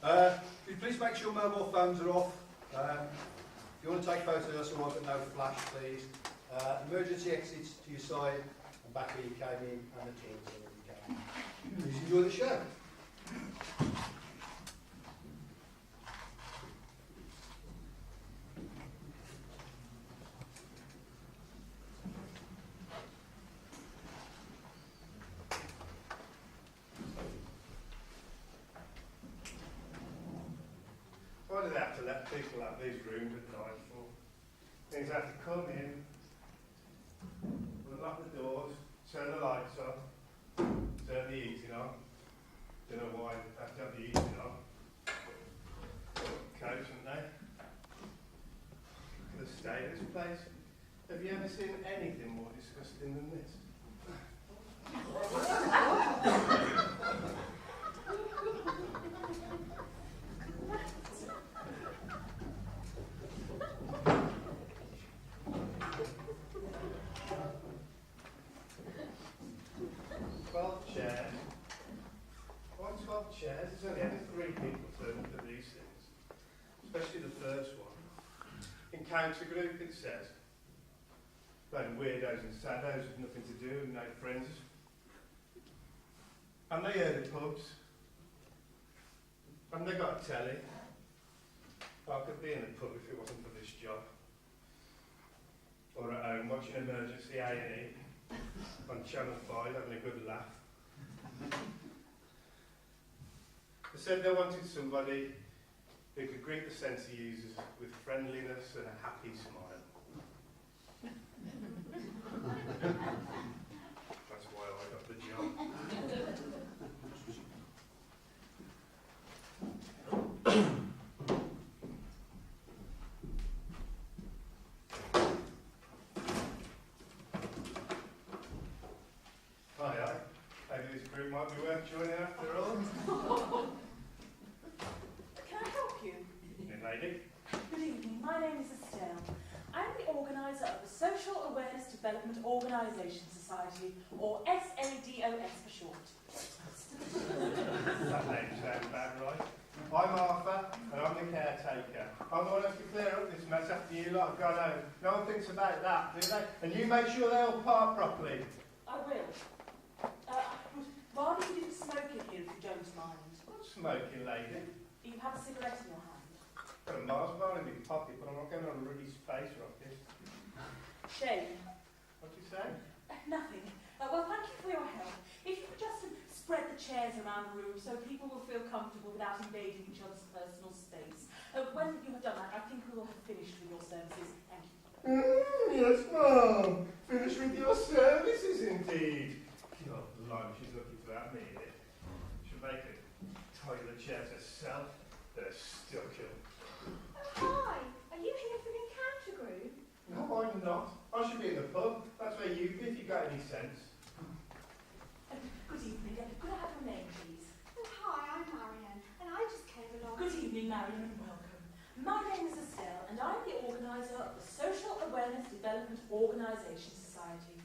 Could you please make sure mobile phones are off? If you want to take photos, that's all right, but no flash, please. Emergency exits to your side and back where you came in, and the toilets where you came in. Please enjoy the show. Why do they have to let people have these rooms at night for? Things have to come in, unlock the doors, turn the lights on, turn the heating on. Don't know why they have to have the heating on. Coats, haven't they? Look at the state of this place. Have you ever seen anything more disgusting than this? Chairs. There's only ever 3 people turn up at these things, especially the first one. Encounter group, it says. Like weirdos and saddos with nothing to do and no friends. And they heard the pubs. And they got a telly. I could be in a pub if it wasn't for this job. Or at home watching Emergency A&E on Channel 5 having a good laugh. They said they wanted somebody who could greet the centre users with friendliness and a happy smile. That's why I got the job. Aye. Maybe this group might be worth joining after all. Lady. Good evening, my name is Estelle. I'm the organiser of the Social Awareness Development Organisation Society, or SADOS for short. That name sounds about right. I'm Arthur, and I'm the caretaker. I'm the one who has to clear up this mess after you lot have gone home. No one thinks about that, do they? And you make sure they all park properly. I will. Rather you didn't smoke in here if you don't mind. I'm not smoking, lady. You have a cigarette in your hand. Got a Mars bar in my pocket, but I'm not going on a ruddy space rocket. Shame. What do you say? Nothing. Well, thank you for your help. If you could just spread the chairs around the room so people will feel comfortable without invading each other's personal space. When you have done that, I think we will have finished with your services. Thank you. Yes, ma'am. Finished with your services, indeed. God, blimey, she's looking to have me in it. She'll make it toilet chairs herself. They're stuck in. Hi, are you here for an encounter group? No, I'm not. I should be in the pub. That's where you'd be if you got any sense. Good evening. Could I have your name, please? Oh, hi, I'm Marianne, and I just came along. Good evening, Marion, and welcome. My name is Estelle, and I'm the organiser of the Social Awareness Development Organisation Society.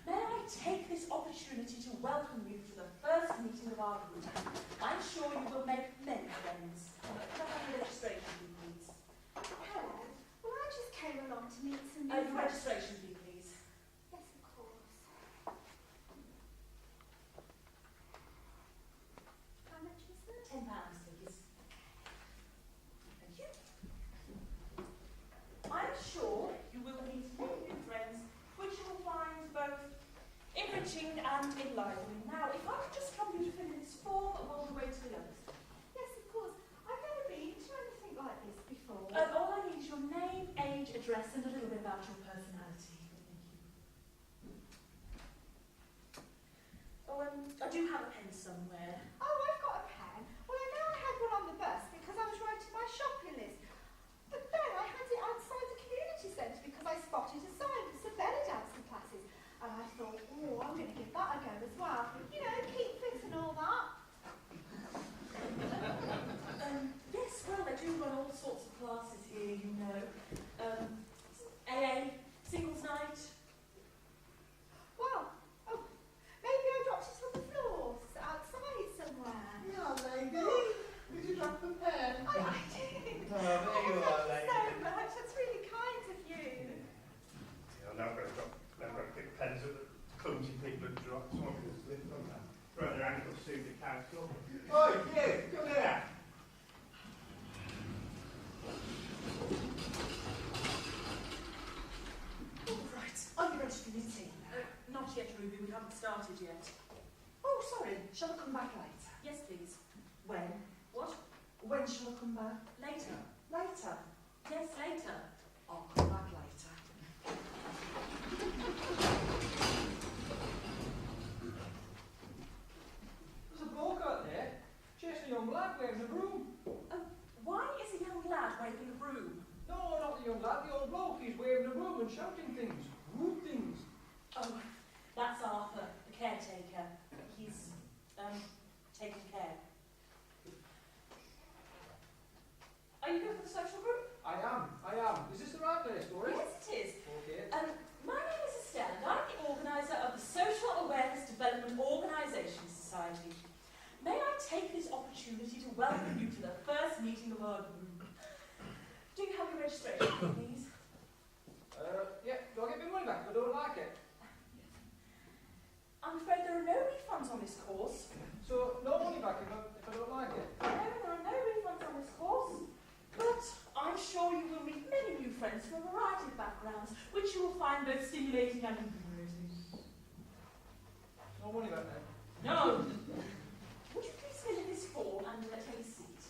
May I take this opportunity to welcome you to the first meeting of our group? I'm sure you will make many friends. Can I have your registration fee, please? Hello. Well, I just came along to meet some new Your friends. registration fee, please. Yes, of course. How much is it? £10, please. Thank you. I'm sure you will meet many new friends, which you will find both enriching and enlivening. Now, if I could just come you to fill in this form while we wait for the others. Yes, of course. I've never been to anything like this before. All I need is your name, age, address, and a little bit about your personality. Thank you. Oh, I do have a pen somewhere. Oh, I've got a pen. Well, I know I had one on the bus because I was writing my shopping list. But then I had it outside the community centre because I spotted a sign for some belly dancing classes. And I thought, oh, I'm going to give that a go as well. Terry, shall I come back later? Yes, please. When? What? When shall I come back? Later. Later? Yes, later. I'll come back later. There's a bloke out there chasing a young lad waving a broom. Why is a young lad waving a broom? No, not the young lad, the old bloke. He's waving a broom and shouting things, rude things. Oh, that's Arthur, the caretaker. He's, taking care. Are you good for the social group? I am. Is this the right place for it? Yes, it is. Okay. My name is Estelle, and I'm the organiser of the Social Awareness Development Organisation Society. May I take this opportunity to welcome you to the first meeting of our group? Do you have your registration, please? Yeah, do I get my money back if I don't like it? I'm afraid there are no refunds on this course. So, no money back if I don't like it? No, there are no refunds on this course. But I'm sure you will meet many new friends from a variety of backgrounds, which you will find both stimulating and invigorating. No money back then? No! Would you please fill in this form and take a seat?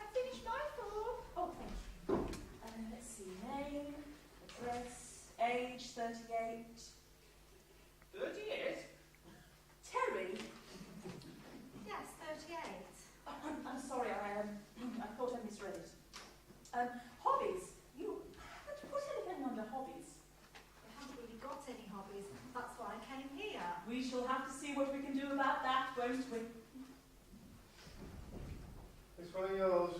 I finished my form. Oh, thank you. Let's see, name, address, age, 38. 38? Terry? Yes, 38. Oh, I'm sorry, I thought I misread it. Hobbies? You haven't put anything under hobbies. I haven't really got any hobbies. That's why I came here. We shall have to see what we can do about that, won't we? This one of yours.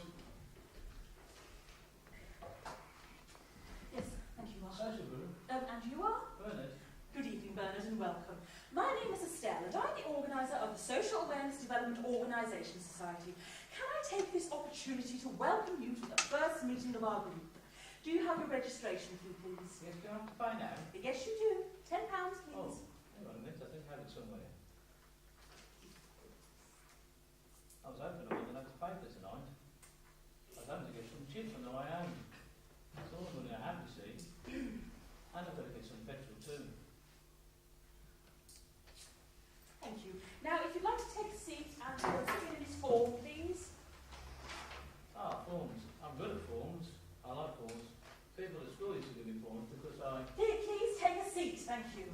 Yes, thank you, Mark. Social group. And you are? Bernard. Good evening, Bernard, and welcome. My name is Estelle, and I'm the organiser of the Social Awareness Development Organisation Society. Can I take this opportunity to welcome you to the first meeting of our group? Do you have your registration fee, please? Yes, do I have to buy now? Yes, you do. £10, please. Oh, hang on a minute, I think I have it somewhere. I was hoping I wouldn't have to pay for tonight. I was hoping to get some chips on the way home. That's all the money I have, you see. And I've got to get some petrol too. Thank you. Now, if you'd like to take a seat and fill in this form, please. Forms. I'm good at forms. I like forms. People at school used to give me forms because I... Here, please take a seat. Thank you.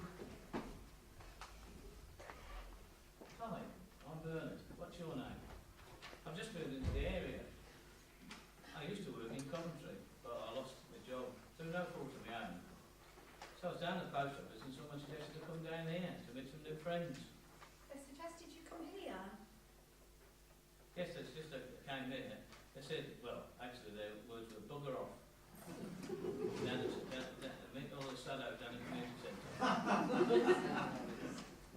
Hi, I'm Bernard. What's your name? I've just moved into the area. I used to work in Coventry, but I lost my job through no fault of my own. So I was down at the post office and someone suggested to come down here to meet some new friends. They suggested you come here. Yes, they just came here. They said, well, actually their words were bugger off. Down meet all the shadows down in the community centre.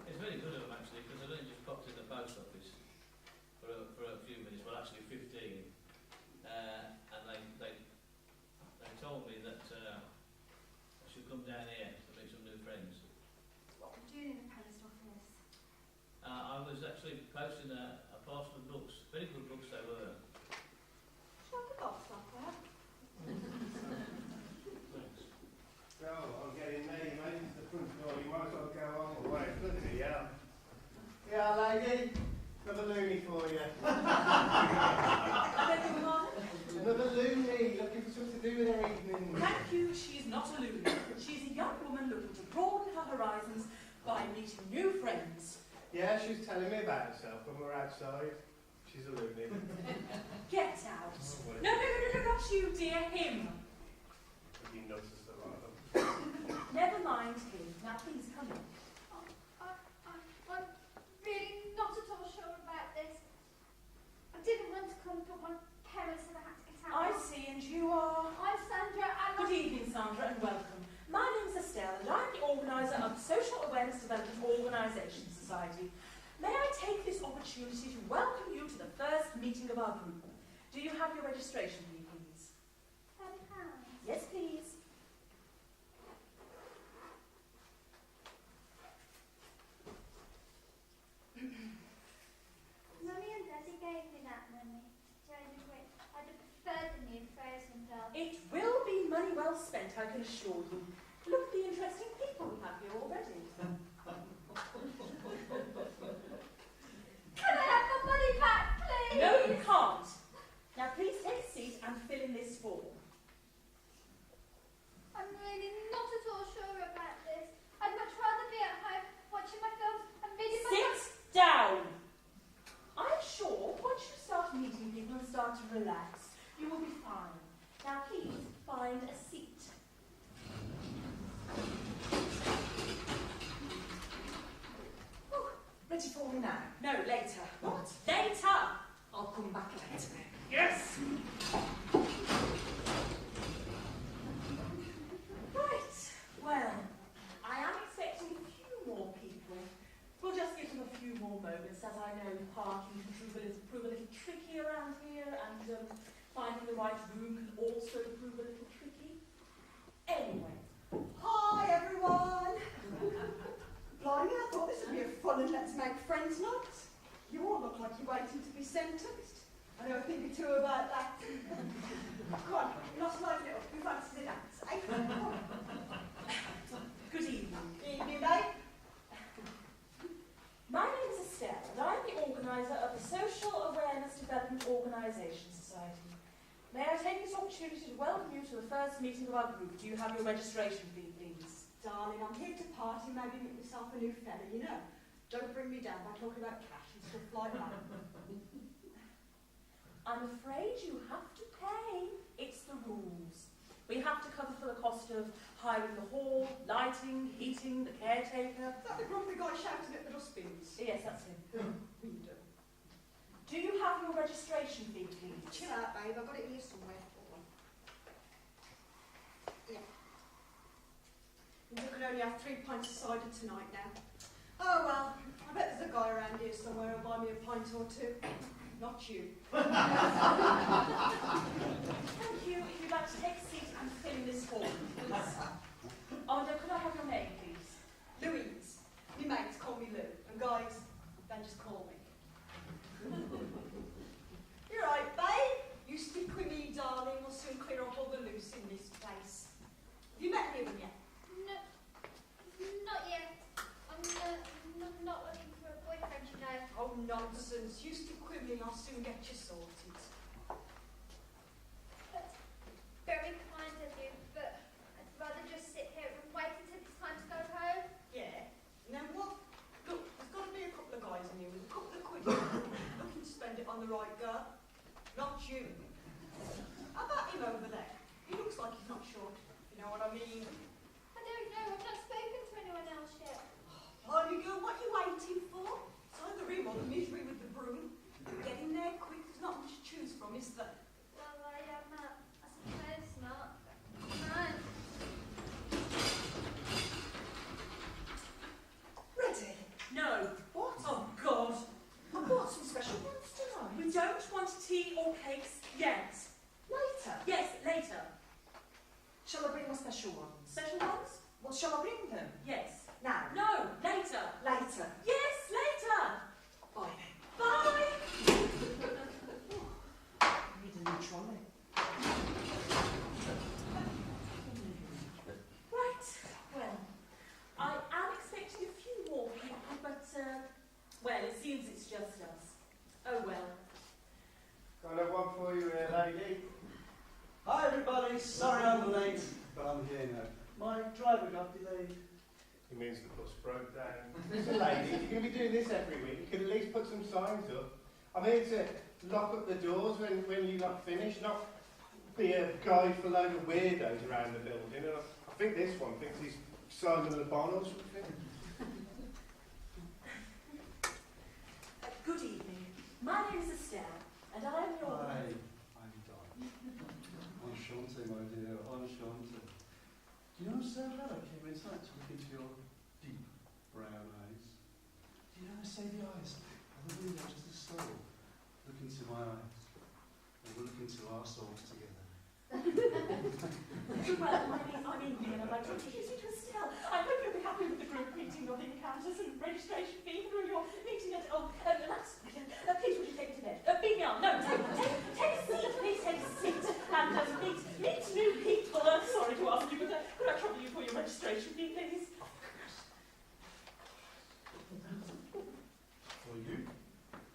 It's very good of them actually, because I only just popped in the post office for a few minutes, well actually 15, and they told me that I should come down here to meet some new friends. What were you doing in the post office? I was actually posting a parcel of books, very good books they were. Shall I have the box off there? Thanks. Well, I'm getting there, you mate. It's the front door. You might as well go on the way. Bloody hell. Yeah, lady. Another loony for you. Beg your pardon? Another loony. Looking for something to do with her evening. Thank you, she's not a loony. She's a young woman looking to broaden her horizons by meeting new friends. Yeah, she was telling me about herself when we were outside. She's a loony. Get out. No, not you, dear, him. You nuts as the lot of them. Never mind him. Now please come in. I'm really not at all sure about this. I didn't want to come, but my parents said I had to get out. I see, and you are... I'm Sandra, and Good evening, Sandra, and welcome. My name's Estelle, and I'm the organiser of the Social Awareness Development Organisation Society. May I take this opportunity to welcome you to the first meeting of our group? Do you have your registration fee, please? £10. Yes, please. Mummy and Daddy gave me that money. I'd have preferred the new frozen doll. It will be money well spent, I can assure you. Look at the interesting people we have here already. relax. You will be fine. Now please find a seat. Oh, ready for me now? No, later. What? Later! I'll come back later. Yes! Right. Well, I am expecting a few more people. We'll just give them a few more moments, as I know parking can prove a little tricky around here, and finding the right room can also prove a little tricky. Anyway. Hi everyone! Blimey, I thought this would be a fun and let's make friends night. You all look like you're waiting to be sentenced. I know a thing or two about that. Come on, not like it up. Who fancies a dance, eh? Good evening. Evening, mate. My name is Estelle, and I'm the organiser of the Social Awareness Development Organisation Society. May I take this opportunity to welcome you to the first meeting of our group. Do you have your registration fee, please? Darling, I'm here to party, maybe make myself a new fella, you know. Don't bring me down by talking about cash and stuff like that. I'm afraid you have to pay. It's the rules. We have to cover for the cost of hiring the hall, lighting, heating, the caretaker. Is that the grumpy guy shouting at the dustbins? Yes, that's him. Window. Do you have your registration fee, please? Chill out, babe. I've got it here somewhere. Hold on. Yeah. You can only have 3 pints of cider tonight now. Oh well, I bet there's a guy around here somewhere who'll buy me a pint or two. Not you. Thank you. If you'd like to take a seat and fill in this form, please. Oh, and could I have your name, please? Louise. Me mates call me Lou, and guys, then just call me. You're right, babe. You stick with me, darling. We'll soon clear up all the loose in this place. Have you met any of them yet? No, not yet. I'm not looking for a boyfriend, you know. Oh, nonsense. You stick with me, I'll soon get you sorted. That's very kind of you, but I'd rather just sit here and wait until it's time to go home. Yeah. You know what? Look, there's got to be a couple of guys in here with a couple of quid looking to spend it on the right girl. Not you. How about him over there? He looks like he's not sure. You know what I mean? I don't know, I've not spoken to anyone else yet. Blimey girl, what are you waiting for? It's either him or the misery with the broom. Get in there quick, there's not much to choose from, is there? Well, I suppose not. Come Ready? No. What? Oh, God. I've got some special ones tonight. We don't want tea or cakes yet. Later. Yes, later. Shall I bring my special ones? Special ones? Well, shall I bring them? Yes. Now. No, later. Later. Yes, later. Bye then. Bye. Need a new trolley. Right. Well, I am expecting a few more people, but, well, it seems it's just us. Oh, well. Got a one for you here, lady. Hi everybody, sorry I'm late, but I'm here now. My driver got delayed. It means the bus broke down. Listen, lady, if you're going to be doing this every week, you could at least put some signs up. I'm here to lock up the doors when you're not finished, not be a guide for a load of weirdos around the building. And I think this one thinks he's Simon Le Bon or something. Good evening. My name is Estelle, and I am your... Hi, I'm Don. Enchanté, my dear, enchanté. Do you know, I'm so glad I came inside to look into your deep brown eyes. Do you know, I say the eyes are the window to the soul. Look into my eyes, and we'll look into our souls together. Well, I'm Evie, and I'd like to introduce you to Estelle. I hope you'll be happy with the group meeting, your encounters and registration fee through your meeting at... Oh, that's... please, would you take me to bed? Be young. No, take a seat. Please take a seat. And meet new people. I'm sorry to ask you, but could I trouble you for your registration fee, please? For you?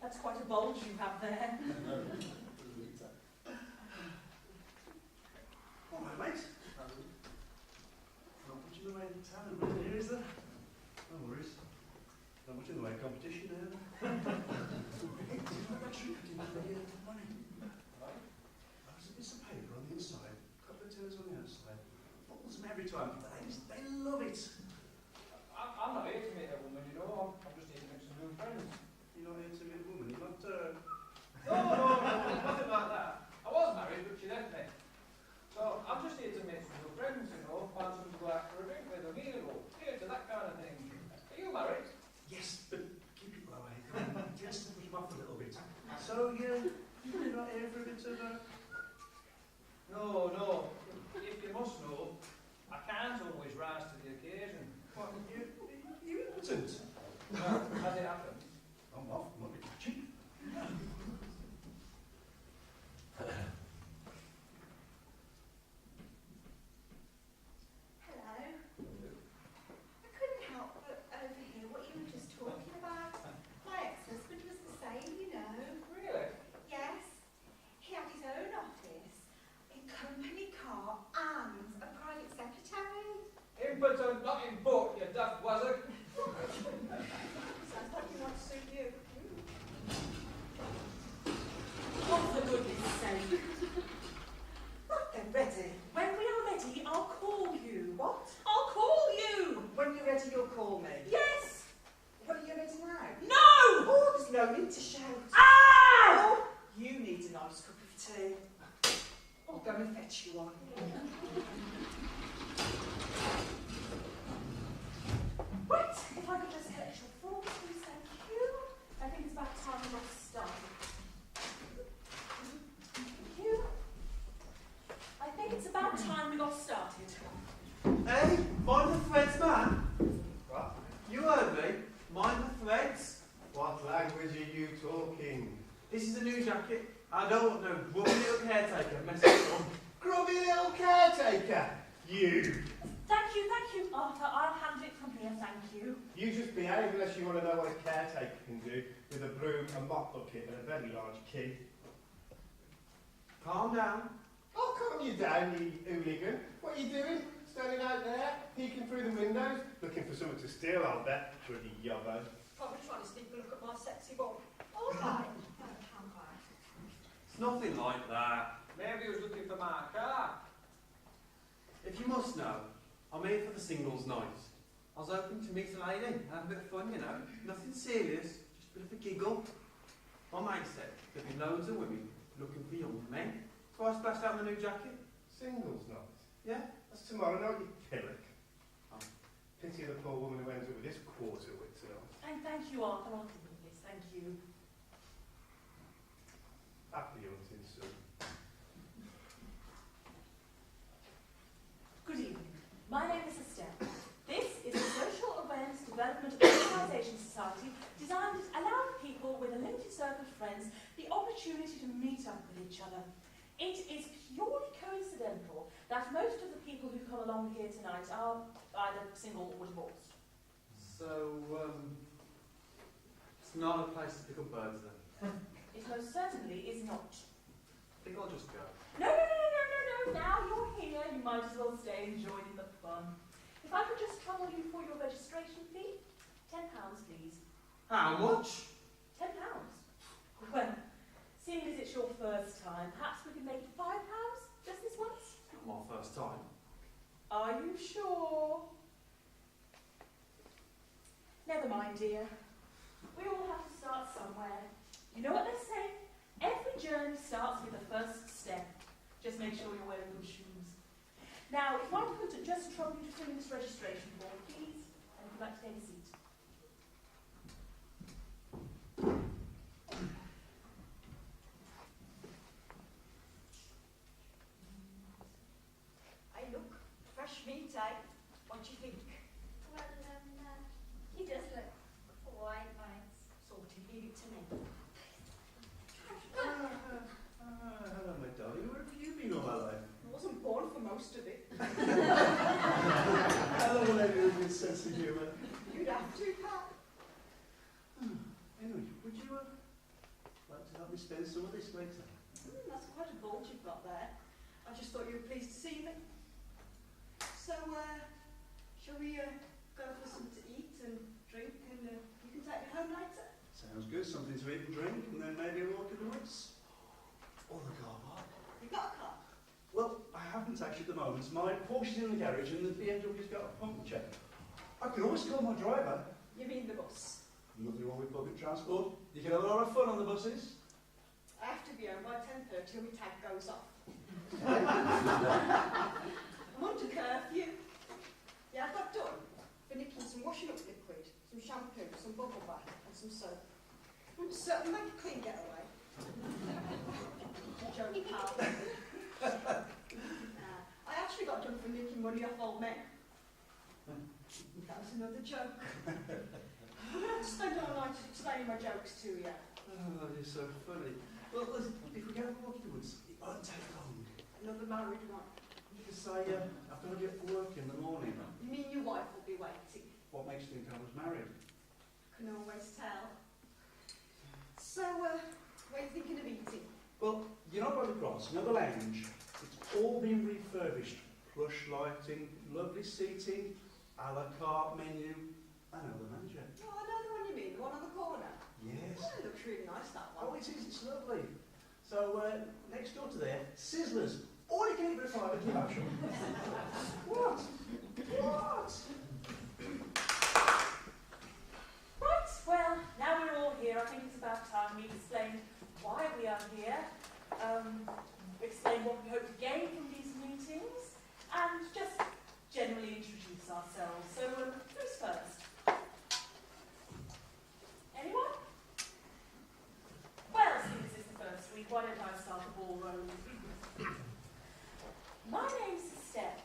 That's quite a bulge you have there. No, look at that. All right, mate. Not much in the way of talent really here, is there? No worries. Not much in the way of competition, either. Money. So you're not here for a bit of No. If you must know, I can't always rise to the occasion. What, you impotent? Well, as it happens, I'm off money. Cheap. Hello. I couldn't help but overhear what you were just talking about. My ex-husband was the same, you know. really, Yes. He had his own office, a company car and a private secretary. impotent, nothing but, you daft wazzock. Sounds like he wants to suit you. Oh, for goodness sake. Right then, ready. When we are ready, I'll call you. What? I'll call you! When you're ready, you'll call me. Yes! What are you ready now? No! Oh, there's no need to shout. Ah! Oh, you need a nice cup of tea. I'll go and fetch you one. Right, if I could just collect your forms, please, thank you. I think it's about time we got started. Thank you. I think it's about time we got started. Hey, mind the threads, man. What? You heard me. Mind the threads. What language are you talking? This is a new jacket. I don't want no grubby little caretaker messing it up. Grubby little caretaker! You! Thank you, Arthur. I'll hand it from here, thank you. You just behave unless you want to know what a caretaker can do with a broom, a mop bucket and a very large key. Calm down. I'll calm you down, you hooligan. What are you doing? Standing out there, peeking through the windows, looking for someone to steal, I'll bet. Bloody yobbo. Probably trying to sneak a look at my sexy bum. All right. It's nothing like that. Maybe he was looking for my car. If you must know, I'm here for the singles night. I was hoping to meet a lady and have a bit of fun, you know. Nothing serious, just a bit of a giggle. My mate said there'd be loads of women looking for young men. So I splashed out my new jacket. Singles night? Yeah. That's tomorrow night, you pillock. Oh. Pity the poor woman who ends up with this quarter wit tonight. And thank you, Arthur. I'll give you this, thank you. Happy hunting soon. Good evening. My name is Estelle. This is the Social Awareness Development Organisation Society designed to allow people with a limited circle of friends the opportunity to meet up with each other. It is purely coincidental that most of the people who come along here tonight are either single or divorced. So, it's not a place to pick up birds then. It most certainly is not. I think I'll just go. No. Now you're here, you might as well stay and join in the fun. If I could just trouble you for your registration fee, £10, please. How much? £10? Well, seeing as it's your first time, perhaps we can make it £5, just this once? Not my first time. Are you sure? Never mind, dear. We all have to start somewhere. You know what they say? Every journey starts with the first step. Just make sure you're wearing good shoes. Now, if I could just trouble you to fill in this registration form, please, and if you'd like to take a seat. Hey, look. Fresh meat, eh? What do you think? Well, he does look quite nice. Sorted. Leave it to me. Hello, my darling. Where have you been all my life? I wasn't born for most of it. Hello, lady with a sense of humour. You'd have to, Pat. Anyway, would you like to help me spend some of this later? That's quite a bulge you've got there. I just thought you were pleased to see me. So, shall we go for something to eat and drink, and you can take me home later? Sounds good. Something to eat and drink, and then maybe a walk in the woods. Or the car park. You've got a car? Well, I haven't actually at the moment. My Porsche's in the garage, and the BMW's got a puncture. I can always call my driver. You mean the bus? Nothing wrong with public transport. You can have a lot of fun on the buses. I have to be home by 10:30 or my tag goes off. I'm under curfew. Yeah, I've got done for nicking some washing up liquid, some shampoo, some bubble bath and some soap. So make a clean getaway. so funny. Well, listen, if we go for a walk in the woods, it won't take long. Another married one. You can say, I've got to get to work in the morning. You mean your wife will be waiting? What makes you think I was married? Can always tell. So, where are you thinking of eating? Well, you're not by the cross, you know the lounge. It's all been refurbished. Plush lighting, lovely seating, a la carte menu. I know the manager. Oh, I know the one you mean, the one on the corner. Yes. Oh, it looks really nice, that one. Oh, it is, it's lovely. So, next door to there, Sizzlers. Or you can eat a private commercial. What? What? Right, well, now we're all here, I think it's about time we explain why we are here, explain what we hope to gain from these meetings, and just generally introduce ourselves. So, who's first? Anyone? Well, since it's the first week, why don't I start the ball rolling? My name's Steph,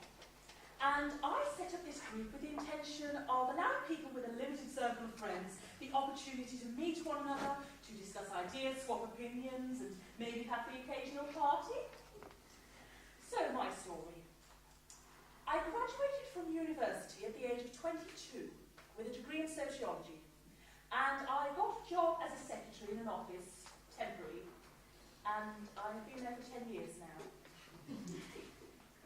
and I set up this group with the intention of allowing people with a limited circle of friends the opportunity to meet one another, to discuss ideas, swap opinions, and maybe have the occasional party. So, my story. I graduated from university at the age of 22 with a degree in sociology, and I got a job as a secretary in an office, temporary, and I've been there for 10 years now.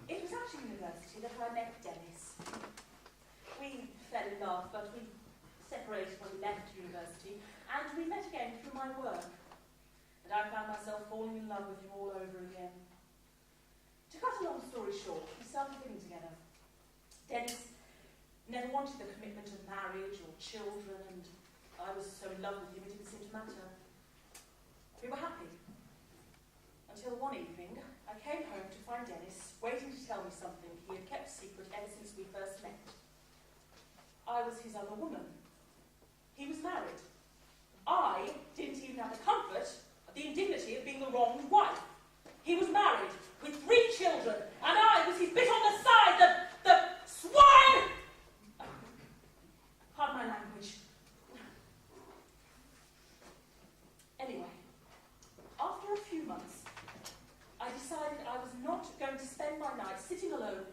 It was at university that I met Dennis. We fell in love, but we separated when we left university, and we met again through my work. And I found myself falling in love with him all over again. To cut a long story short, we started living together. Dennis never wanted the commitment of marriage or children, and I was so in love with him it didn't seem to matter. We were happy. Until one evening, I came home to find Dennis waiting to tell me something he had kept secret ever since we first met. I was his other woman. He was married. I didn't even have the comfort of the indignity of being the wrong wife. He was married with 3 children, and I was his bit on the side, the swine! Pardon my language. Anyway, after a few months, I decided I was not going to spend my nights sitting alone,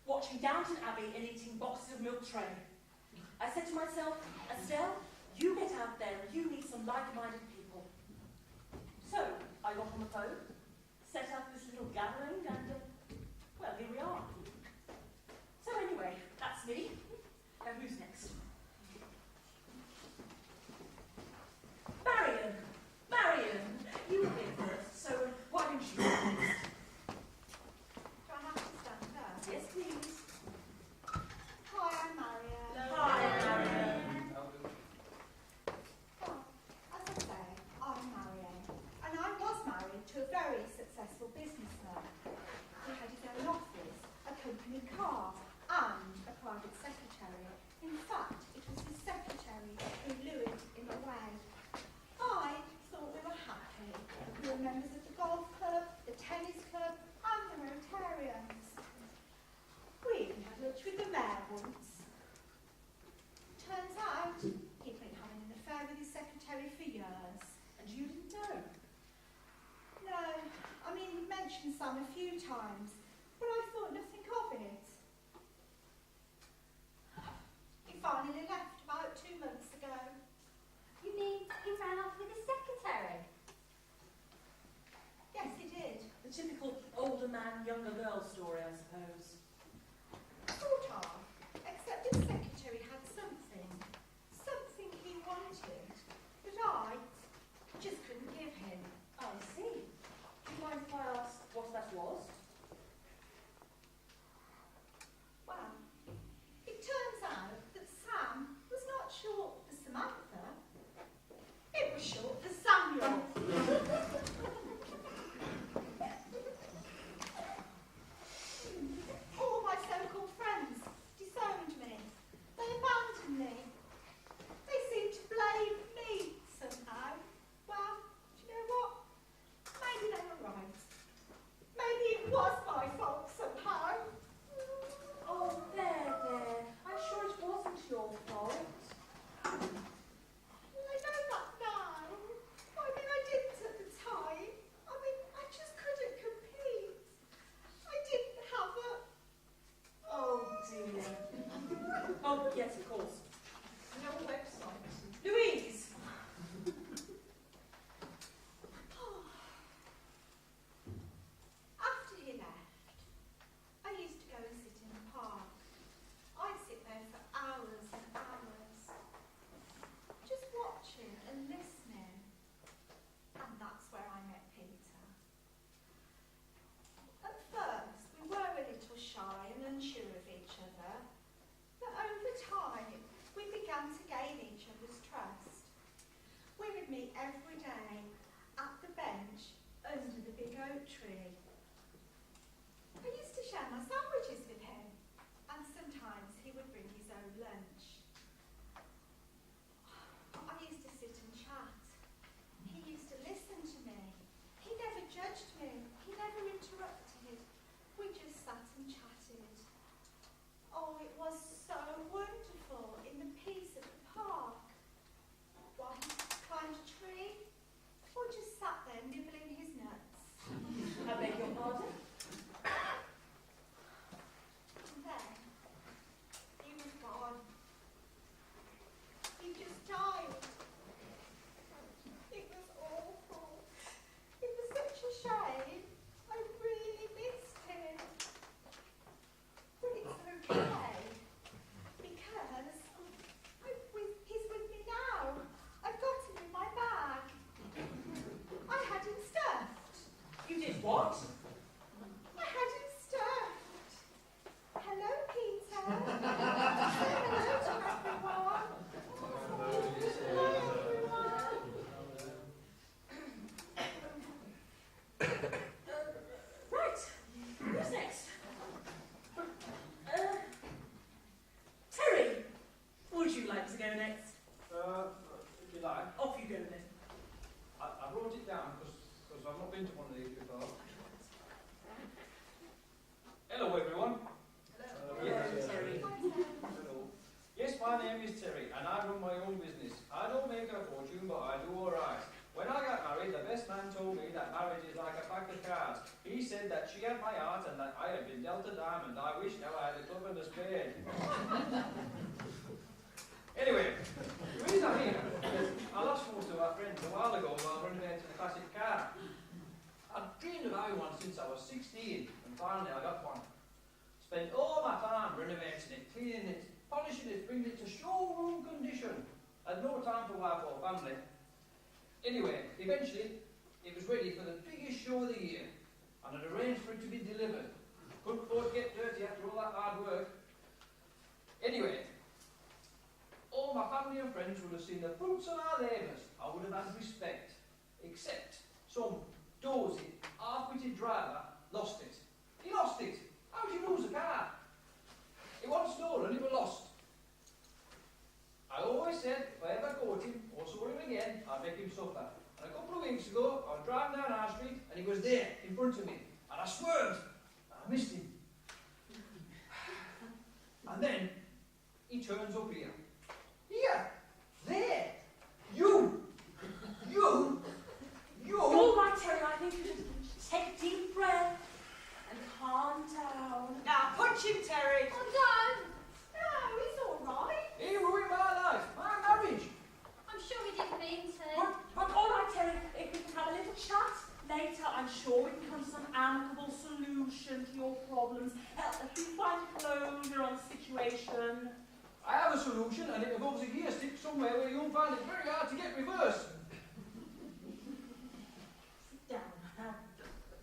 watching Downton Abbey and eating boxes of milk tray. I said to myself, Estelle, you get out there and you meet some like-minded people. So, I got on the phone, set up this little gathering, and, well, here we are. So anyway, that's me. And who's next? Marion, you were here first, so why don't you go next? Do I have to stand up? Yes, please. Hi, I'm Marion. Hi, Marion. Well, as I say, I'm Marion, and I was married to a very successful businessman. He had his own office, a company car, and a private secretary. In fact, it was his secretary who lured him away. I thought we were happy. We were members of the golf club, the tennis club, and the Rotarians. We even had lunch with the mayor once. Turns out, he'd been having an affair with his secretary for years. And you didn't know? No, I mean, he mentioned Sam a few times, but I thought nothing of it. He finally left about 2 months ago. You mean he ran off with his secretary? Yes, he did. The typical older man, younger girl story, I suppose. Sort of. Except his secretary had something he wanted, that I just couldn't give him. I see. Do you mind if I ask what that was? Well, it turns out that Sam was not short for Samantha. It was short for Samuel. tree. I used to share my sandwiches with him, and sometimes he would bring his own lunch. I used to sit and chat. He used to listen to me. He never judged me. He never interrupted. We just sat and chatted. Oh, it was so wonderful in the peace of the park. While he climbed a tree, or just sat there nibbling his nuts. I beg your pardon? And then, he was gone. He just died. It was awful. It was such a shame. I really missed him. But it's okay. Because he's with me now. I've got him in my bag. I had him stuffed. You did what? I had him stuffed. Hello, Peter. Say hello to everyone. Hello, everyone. Right. Who's next? Terry, would you like to go next? If you like. Off you go then. I wrote it down because I've not been to one of these before. Hello, everyone. Hello, Terry. Hello. Yes, my name is Terry, and I run my own business. I don't make a fortune, but I do all right. When I got married, the best man told me that marriage is like a pack of cards. He said that she had my heart and that I had been dealt a diamond. I wish now I had a club and a spade. Anyway, the reason I'm here is I lost one to our friends a while ago while renovating a classic car. I'd dreamed of having one since I was 16, and finally I got one. Spent all my time renovating it, cleaning it, polishing it, bringing it to showroom condition. Had no time for wife or family. Anyway, eventually, it was ready for the biggest show of the year, and I'd arranged for it to be delivered. Couldn't afford to get dirty after all that hard work. Anyway, all my family and friends would have seen the fruits of our labours. I would have had respect. Except some dozy, half-witted driver lost it. He lost it. How would you lose a car? It wasn't stolen, it was lost. I always said if I ever caught him or saw him again, I'd make him suffer. And a couple of weeks ago, I was driving down High Street and he was there in front of me. And I swerved and I missed him. And then he turns up here. Here! There! You! All right, Terry, I think you should take a deep breath and calm down. Now, punch him, Terry. I'm done. No, he's all right. He ruined my life, my marriage. I'm sure he didn't mean to. But all right, Terry, if we can have a little chat later, I'm sure we can come to some amicable solution to your problems. Help you find closure on the situation. I have a solution, and it involves a gear stick somewhere where you'll find it very hard to get reversed. Sit down. Now,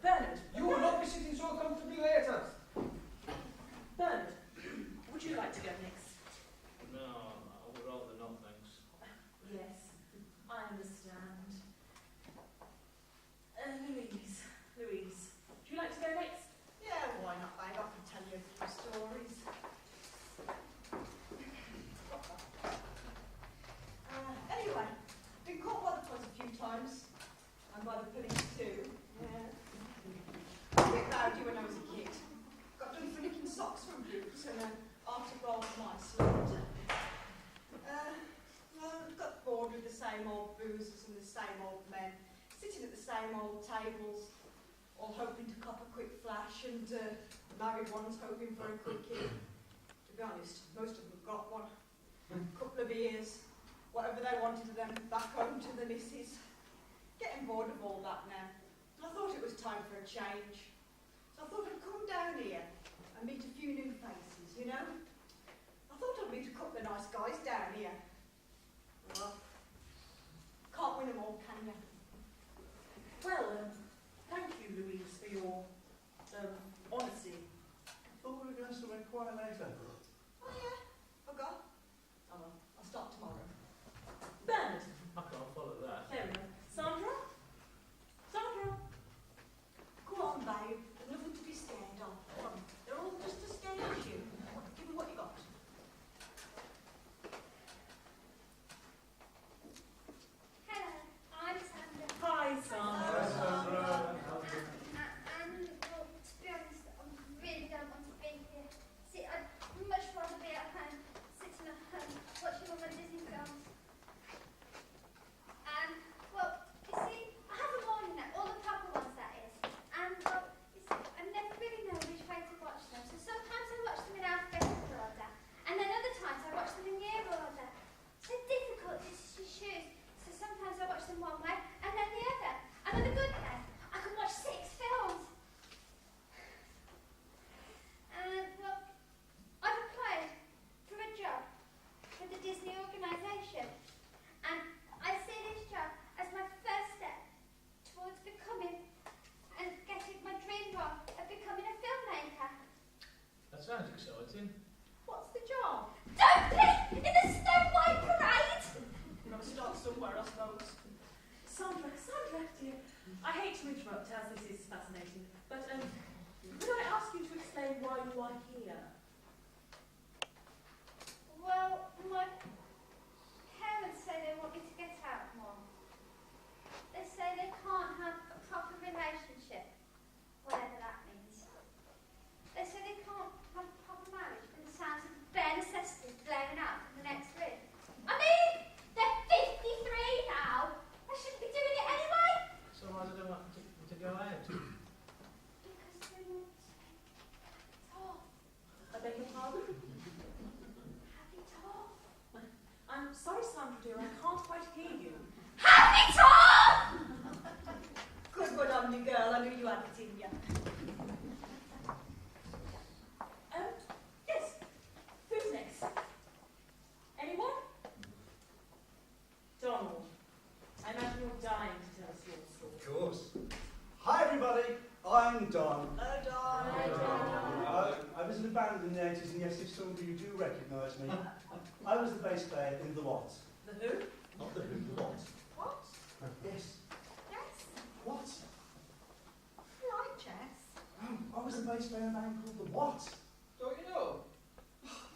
Bernard. You will not be sitting so comfortably later. Bernard, would you like to go next? No, I would rather not, thanks. Yes, I understand. Louise, would you like to go next? Yeah, why not, babe? I can tell you a few stories. Anyway, been caught by the police a few times, and by the police too. Yeah. I was a bit rowdy when I was a kid. Got done for nicking socks from boots and an article of my slaughter. Got bored with the same old boozers and the same old men, sitting at the same old tables, all hoping to cop a quick flash, and married ones hoping for a quickie. To be honest, most of them got one. Couple of years, whatever they wanted of them, back home to the missus. Getting bored of all that now. I thought it was time for a change. So I thought I'd come down here and meet a few new faces, you know? I thought I'd meet a couple of nice guys down here. Well, can't win them all, can you? Well, thank you, Louise, for your honesty. Thought we were going somewhere quite later. Oh yeah, forgot. Oh well, I'll start tomorrow. Bernard, I can't follow that. there we go. Sandra? Sandra? Go on. is fascinating. But could I ask you to explain why you are here? Well, my parents say they want me to get out more. They say they can't have a proper relationship, whatever that means. They say they can't have a proper marriage from the sounds of bare necessities blaring out from the next room. I mean, they're 53 now. I shouldn't be doing it anyway. So why do they want to go out? Because they want to have it off. I beg your pardon? Have it off. I'm sorry, Sandra dear, I can't quite hear you. Have it off! Good one on you, girl. I knew you had it in you. Yes. Who's next? Anyone? Donald. I imagine you're dying to tell us your story. Of course. Hi everybody, I'm Don. Hello, Don. I was in a band in the 80s, and yes, if some of you do recognise me, I was the bass player in The What. The who? Not The Who, The What. What? Yes. Yes. What? You like chess? I was the bass player in a band called The What. Don't you know?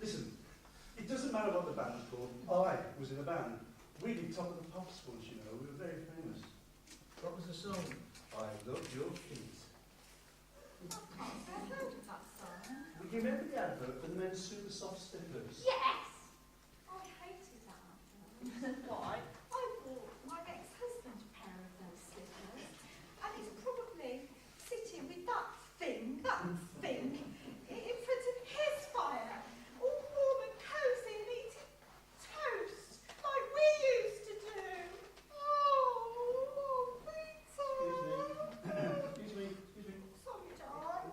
Listen, it doesn't matter what the band's called. I was in a band. We did Top of the Pops once, you know. We were very famous. What was the song? I love your feet. I've heard of that song. Well, you remember the advert for the men's super soft slippers? Yes. I hated that advert. Why? I bought my ex-husband a pair of those slippers, and he's probably sitting with that thing in front of his fire, all warm and cosy and eating toast like we used to do. Oh, Peter. Excuse me. Sorry, John.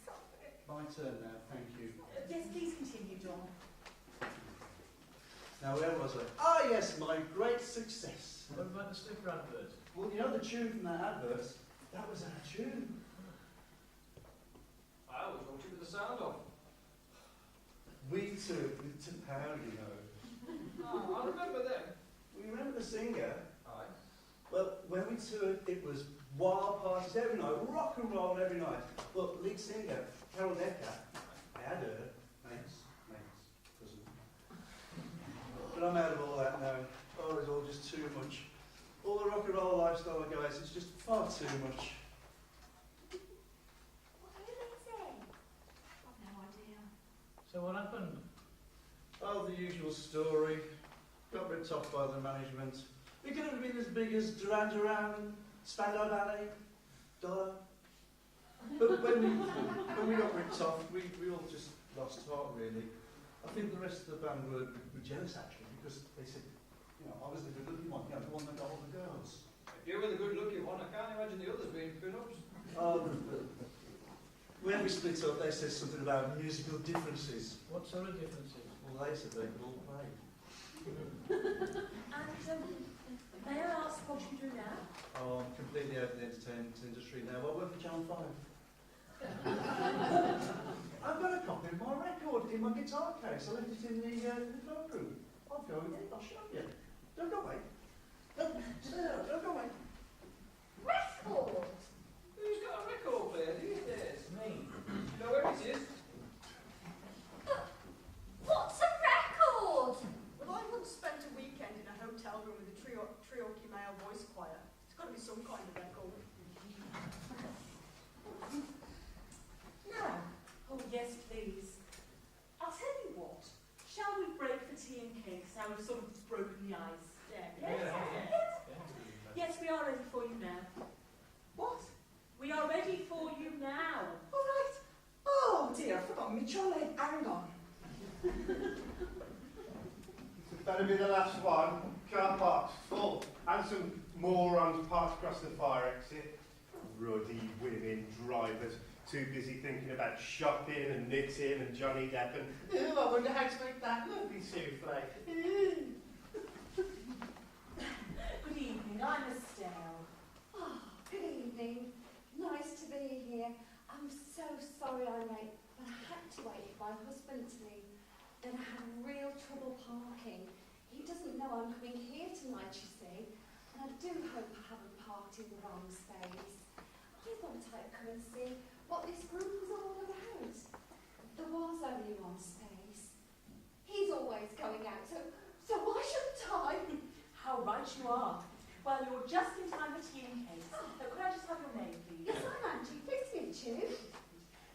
Sorry. My turn now, thank you. Yes, please continue, John. Now, where was I? Ah, yes, my great success. What about the slipper advert? Well, you know the tune from that advert? That was our tune. I always walked you with the sound off. We took it to power, you know. Oh, I remember them. We remember the singer? Aye. Well, when we toured, it was wild parties every night, rock and roll every night. Look, lead singer, Carol Decker, I had her, mates, cousin. But I'm out of all that now. Oh, it's all just too much. All the rock and roll lifestyle, guys, it's just far too much. What is it? I've no idea. So what happened? Oh, the usual story. Got ripped off by the management. We could have been as big as Duran Duran, Spandau Ballet, Dollar. But when we got ripped off, we all just lost heart, really. I think the rest of the band were jealous, actually, because they said, you know, I was the good-looking one, you know, the one that got all the girls. If you were the good-looking one, I can't imagine the others being pin-ups. When we split up, they said something about musical differences. What sort of differences? Well, they said they could all play. And may I ask what you do now? Oh, I'm completely out of the entertainment industry now. I work for Channel 5. I've got a copy of my record in my guitar case. I left it in the cloakroom. I'll go and get it. I'll show you. Don't go away. Don't go away. Record. Who's got a record player these days? Me. You know where it is? What's a record? Well, I once spent a weekend in a hotel room with a Trioki male voice choir. It's got to be some kind of record. Now, oh yes, please. I'll tell you what. Shall we break for tea and cakes? Now we've sort of broken the ice. Yes, we are ready for you now. What? We are ready for you now. All right. Oh dear, I've forgotten my trolley. Hang on. Better be the last one. Car park's full. And some morons parked across the fire exit. Ruddy women drivers, too busy thinking about shopping and knitting and Johnny Depp and, oh, I wonder how to make that lovely souffle. Good evening, I'm Estelle. Oh, good evening. Nice to be here. I'm so sorry I'm late, but I had to wait for my husband to leave. Then I had real trouble parking. He doesn't know I'm coming here tonight, you see. And I do hope I haven't parked in the wrong space. I come and see what this group was all about. There was only one space. He's always going out, so why shouldn't I? How right you are. Well, you're just in time for tea and cakes. Could I just have your name, please? Yes, I'm Angie. Pleased to meet you.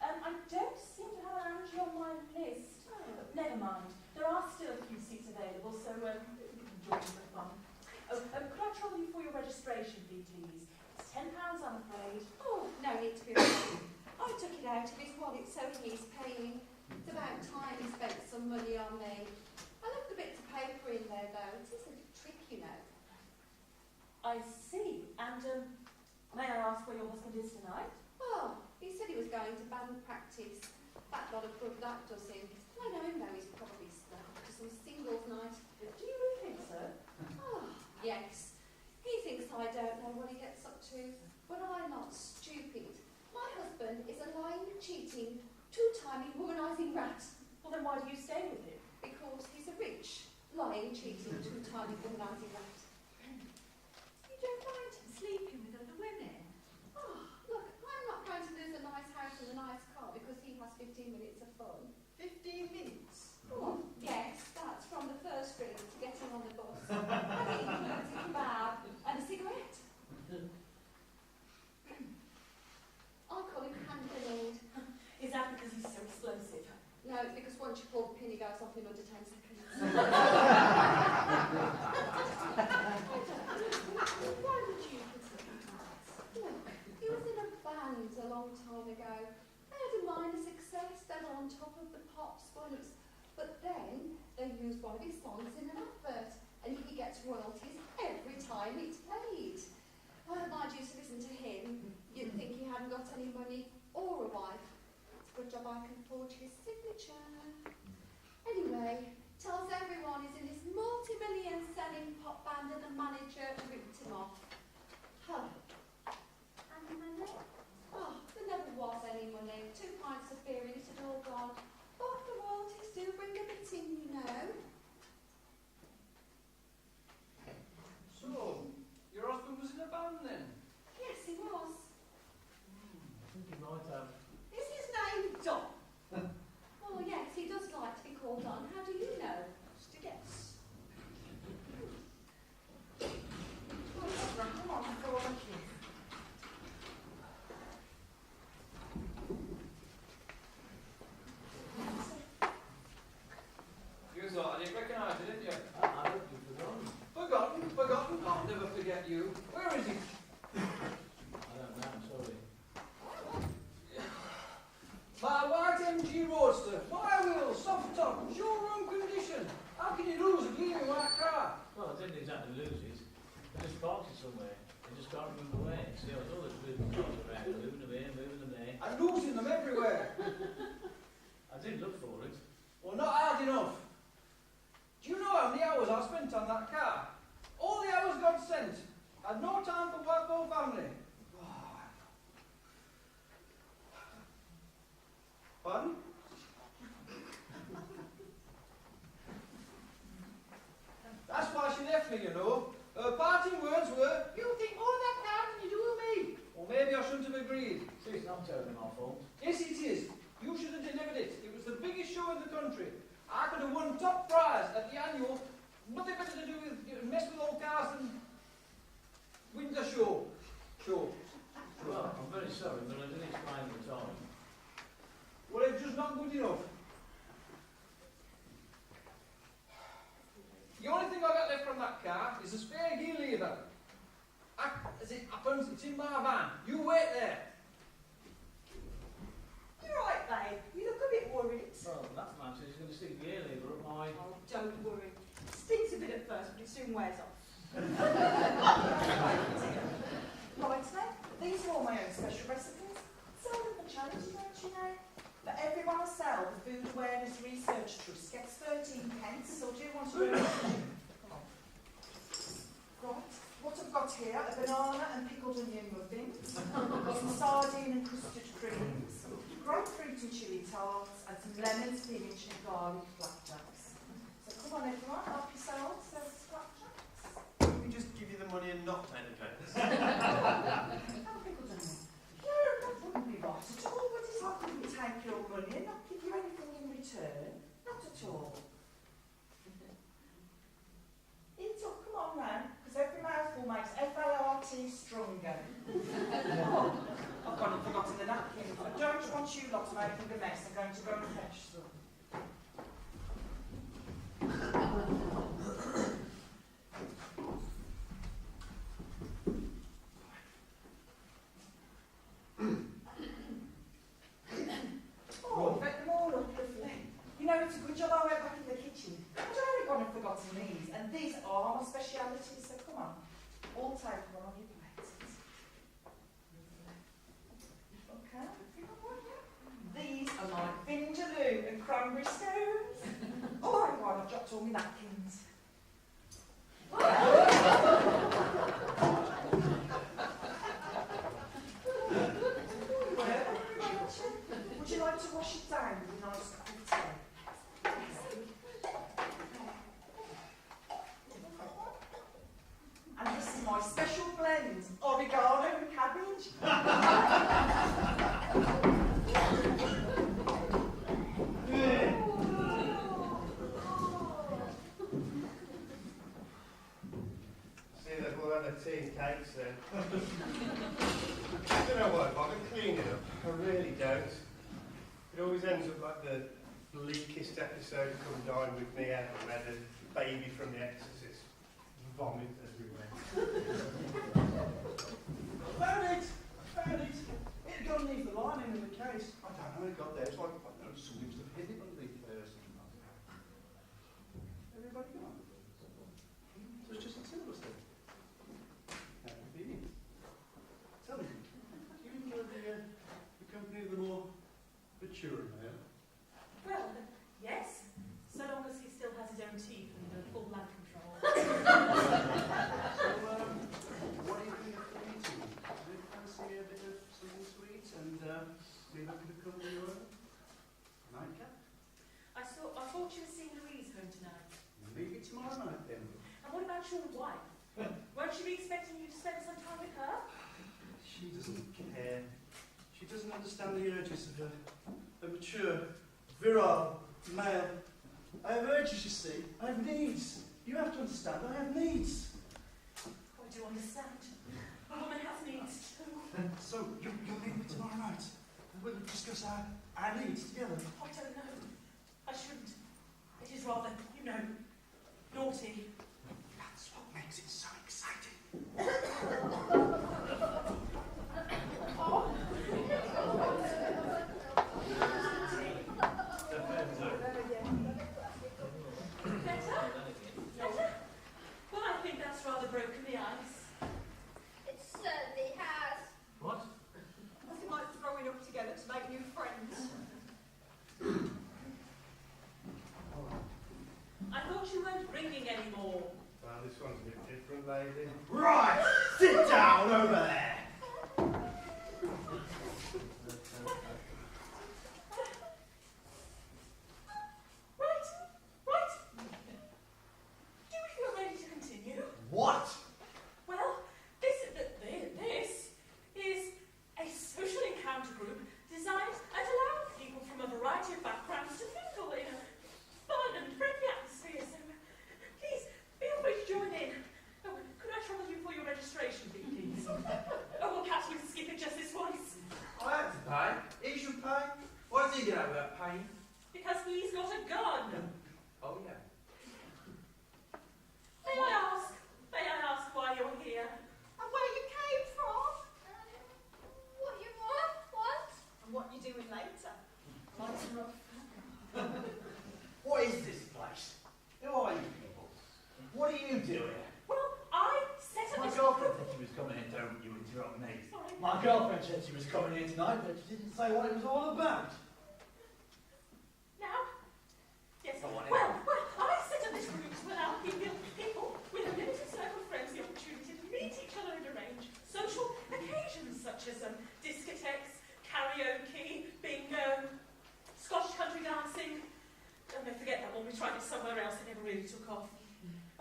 I don't seem to have an Angie on my list. But never mind. There are still a few seats available, so you can join the fun. Could I trouble you for your registration fee, please? It's £10, I'm afraid. Oh, no need to be afraid. I took it out of his wallet, so he's paying. It's about time he spent some money on me. I left the bits of paper in there, though. It is a trick, you know. I see. And may I ask where your husband is tonight? Well, he said he was going to band practice. That lot of good that does him. I know him though, he's probably stuck to some singles night. Do you really think so? Oh, yes. He thinks I don't know what he gets up to, but I'm not stupid. My husband is a lying, cheating, two-timing, womanising rat. Well, then why do you stay with him? Because he's a rich, lying, cheating, two-timing, womanising rat. You don't mind him sleeping with other women? Oh, look, I'm not going to lose a nice house and a nice car because he has 15 minutes of fun. 15 minutes? Oh, yes, that's from the first ring to getting on the bus. And he includes a kebab and a cigarette. I call him hand grenade. Is that because he's so explosive? No, it's because once you pull the pin, he goes off in under 10 seconds. Why would you put him that? Look, he was in a band a long time ago. They had a minor success, they were on top of the pops once. But then they used one of his songs in an advert, and he gets royalties every time it's played. Mind you, to listen to him, you'd think he hadn't got any money or a wife. It's a good job I can forge his signature. Anyway, tells everyone he's in this multi-million selling pop band and the manager ripped him off. Huh. And the money? Oh, there never was any money. 2 pints of beer and it had all gone. But the royalties do bring a bit in, you know. So, your husband was in a band then? Yes, he was. I think he might have. Is his name Don? Oh, yes, he does like to be called on. How do you know? Just a guess. Come on, go on, kid. You thought I didn't recognise it, didn't you? I hope you've forgotten. Forgotten? I'll never forget you. Where is he? I don't know, I'm sorry. My white MG Roadster, my wheels, soft top, showroom condition. How can you lose a gleaming white car? Well, I didn't exactly lose it. I just parked it somewhere. I just can't remember where. See, I was always moving cars around, moving them here, moving them there. I'm losing them everywhere. I did look for it. Well, not hard enough. Do you know how many hours I spent on that car? All the hours God sent. I had no time for work or family. Pardon? That's why she left me, you know. Her parting words were, "You think more of that now than you do of me." Or maybe I shouldn't have agreed. See, it's not totally my fault. Yes, it is. You should have delivered it. It was the biggest show in the country. I could have won top prize at the annual. Nothing better to do with mess with old cars than win the show. Well, I'm very sorry, but I didn't explain at the time. Well, it's just not good enough. The only thing I got left from that car is a spare gear lever. As it happens, it's in my van. You wait there. You're right, babe. You look a bit worried. Well, that man says he's going to stick the air lever up my... Oh, don't worry. Stings a bit at first, but it soon wears off. Right then, these are all my own special recipes. Sell them for charity, don't you know? For everyone I sell, the Food Awareness Research Trust gets 13 pence, so do you want to do it? Right, what I've got here are banana and pickled onion muffins, some sardine and custard creams, grapefruit and chilli tarts, and some lemon, spinach and garlic flapjacks. So come on everyone, help yourselves, there's flapjacks. Let me just give you the money and not pay the cakes. Have a pickled onion. No, want you lot making a mess. I'm going to go and fetch some. Oh, I've them all up, lovely. You know, it's a good job I went back in the kitchen. I'd only gone and forgotten these, and these are my specialities, so come on. All take one on your plates. Okay, these are my vindaloo and cranberry stones. Oh, hang on, I've dropped all my napkins. Would you like to wash it down with a nice cup of tea? And this is my special blend, oregano and cabbage. See, they've all had their tea and cakes then. I don't know what, if I can clean it up. I really don't. It always ends up like the bleakest episode of Come Dine With Me ever, where the baby from The Exorcist vomits everywhere. Found it! Found it! It had gone underneath the lining of the case. I don't know how it got there. It's like, I don't know, somebody must have hid it underneath there or something like that. Everybody gone? So it's just the two of us then? That would be it. Tell me, do you enjoy the company of the more mature male? Well, yes, so long as he still has his own teeth and full land control. So, what are you doing for eating? Do you fancy a bit of something sweet and maybe a bit of company or other? Nightcap? I thought you were seeing Louise home tonight. Maybe tomorrow night then. And what about your wife? Won't she be expecting you to spend some time with her? She doesn't care. She doesn't understand the urges of a mature, virile male. I have urges, you see. I have needs. You have to understand, I have needs. I do understand. A woman has needs too. So, you'll meet me tomorrow night. We'll discuss our needs together. I don't know. I shouldn't. It is rather, you know, naughty. That's what makes it so exciting. Better? Well, I think that's rather broken the ice. It certainly has. What? Nothing like throwing up together to make new friends. I thought you weren't bringing any more. Well, this one's a bit different, lady. Right! Sit down over there! Right. Do we feel ready to continue? What? Well, this is a social encounter group designed and allowing people from a variety of backgrounds to mingle in a fun and friendly atmosphere. So please feel free to join in. Oh, could I trouble you for your registration fee, please? Oh, well, perhaps we can skip it just this once. I have to pay. He should pay. Why does he get out without paying? Because he's got a gun. Oh, yeah. May I ask why you're here? And where you came from? What you want? And what you're doing later. Life's rough. What is this place? Who are you people? What are you doing? Well, I set up My this girlfriend said she was coming in, don't you interrupt me. Sorry. My girlfriend said she was coming in tonight, but she didn't say what it was all about. Now? Yes. Go on in. Well, I set up this group to allow people with a limited circle of friends the opportunity to meet each other and arrange social occasions such as discotheques, karaoke, bingo, Scottish country dancing. Don't forget that one, we tried it somewhere else, it never really took off.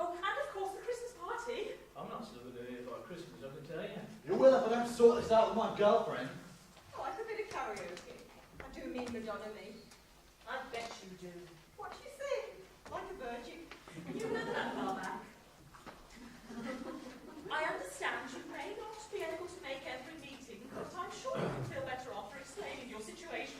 Oh, and of course the Christmas party. I'm not so good at it by Christmas, I can tell you. You will if I don't sort this out with my girlfriend. I like a bit of karaoke. I do mean Madonna me. I bet you do. What do you sing? Like a virgin. You remember that far back? I understand you may not be able to make every meeting, but I'm sure you can feel better after explaining your situation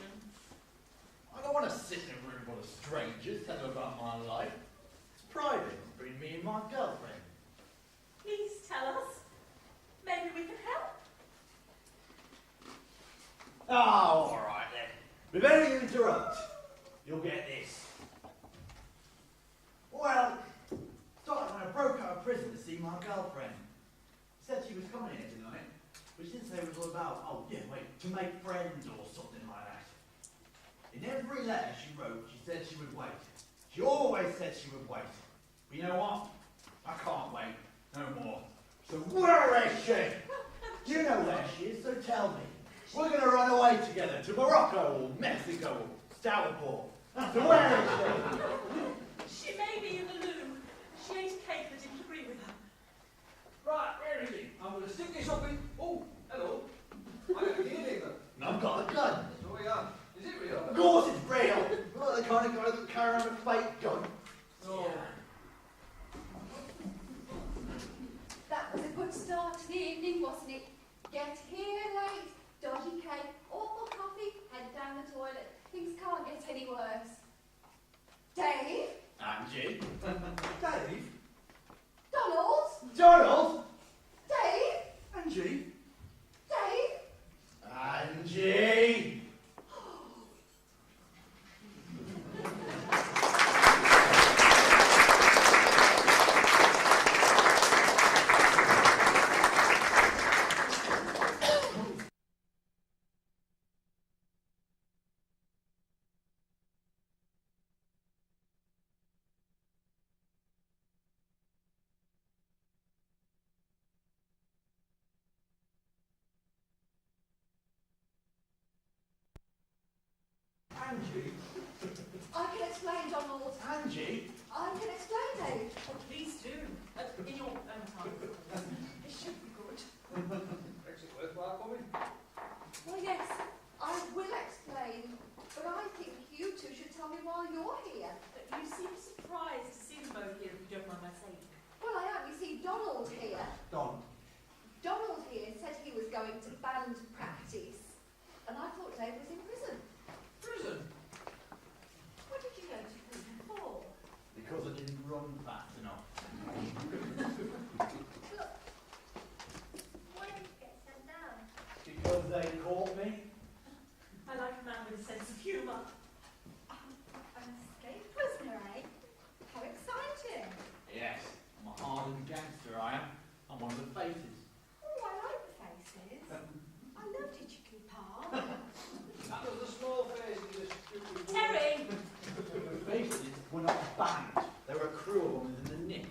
Oh, all right then. Before you interrupt, you'll get this. Well, started when I broke out of prison to see my girlfriend. Said she was coming here tonight, but she didn't say what it was all about. Oh, yeah, wait, to make friends or something like that. In every letter she wrote, she said she would wait. She always said she would wait. But you know what? I can't wait no more. So where is she? Do you know where she is? So tell me. We're going to run away together to Morocco or Mexico or Stourbridge. So where is she? She may be in the loo. She ate a cake that didn't agree with her. Right, where is he? I'm going to stick this up in... Oh, hello. I got a gear digger. And I've got a gun. So we are. Is it real? Of course it's real. I'm not the kind of guy that carry around a fake gun. Oh. That was a good start to the evening, wasn't it? Get here late, dodgy cake, awful coffee, head down the toilet. Things can't get any worse. Dave? Angie. Dave. Donald? Donald. Dave? Angie. Dave? Angie. Angie. I can explain, Donald. Angie. I can explain, Dave. Oh, please do. In your own time. It should be good. Makes it worthwhile coming. Well, yes, I will explain, but I think you two should tell me while you're here. But you seem surprised to see them both here, if you don't mind my saying. Well, I only see Donald here. Don. Donald here said he was going to band practice, and I thought Dave was in prison. Prison? What did you go to prison for? Because I didn't run fast enough. Look. Why did you get sent down? Because they caught me. I like a man with a sense of humour. An escaped prisoner, eh? How exciting. Yes, I'm a hardened gangster, I am. I'm one of the faces. Oh, I like the faces. I loved your chicken pie. That was a small face in this stupid... Terry! The faces were not a band. They were a crew of them in the nick.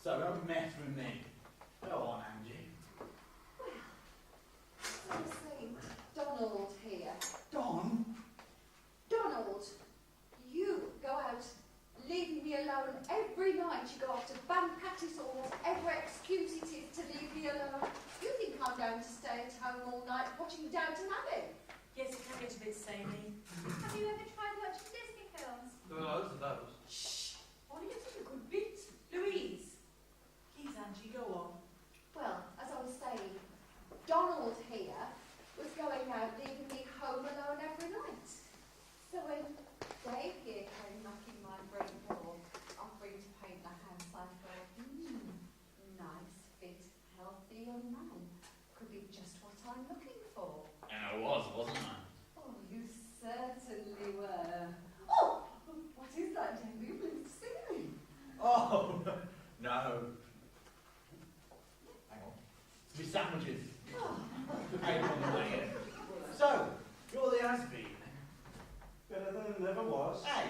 So don't mess with me. Go on, Angie. So Saint Donald here. Don? Donald, you go out, leaving me alone every night. You go off to band practice or whatever excuse it is to leave me alone. You think I'm going to stay at home all night watching Downton Abbey? Yes, it can get a bit samey. Have you ever tried watching Disney films? Loads of those. Shh! Only a good bit. Louise! Please, Angie, go on. Well, as I was saying, Donald here was going out, leaving me home alone every night. So when Dave here came knocking my great door, offering to paint the house, I thought, nice, fit, healthy young man. Could be just what I'm looking for. And I was, wasn't I? Oh, you certainly were. Oh, what is that, Dave? Are you pleased to see me? Oh, no. Hang on. Be sandwiches. Hang on the way in. So, you're the has-been. Better than never was. Hey,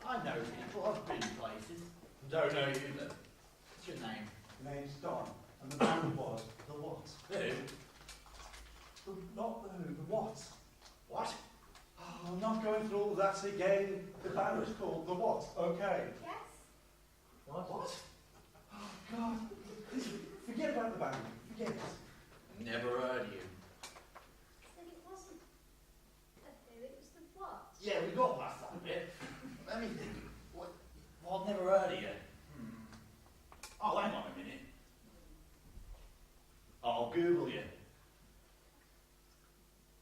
I know people. I've been places. Don't know you though. What's your name? Name's Don, and the band was the what? Who? Not the who, the what? What? Oh, I'm not going through all that again. The band was called the what? Okay. Yes. What? What? Oh, God. Listen, forget about the band. Forget it. Never heard of you. Then it wasn't a who, it was the what? Yeah, we got past that bit. Let me think. What? Well, I've never heard of you. Oh, hang on a minute. I'll Google you.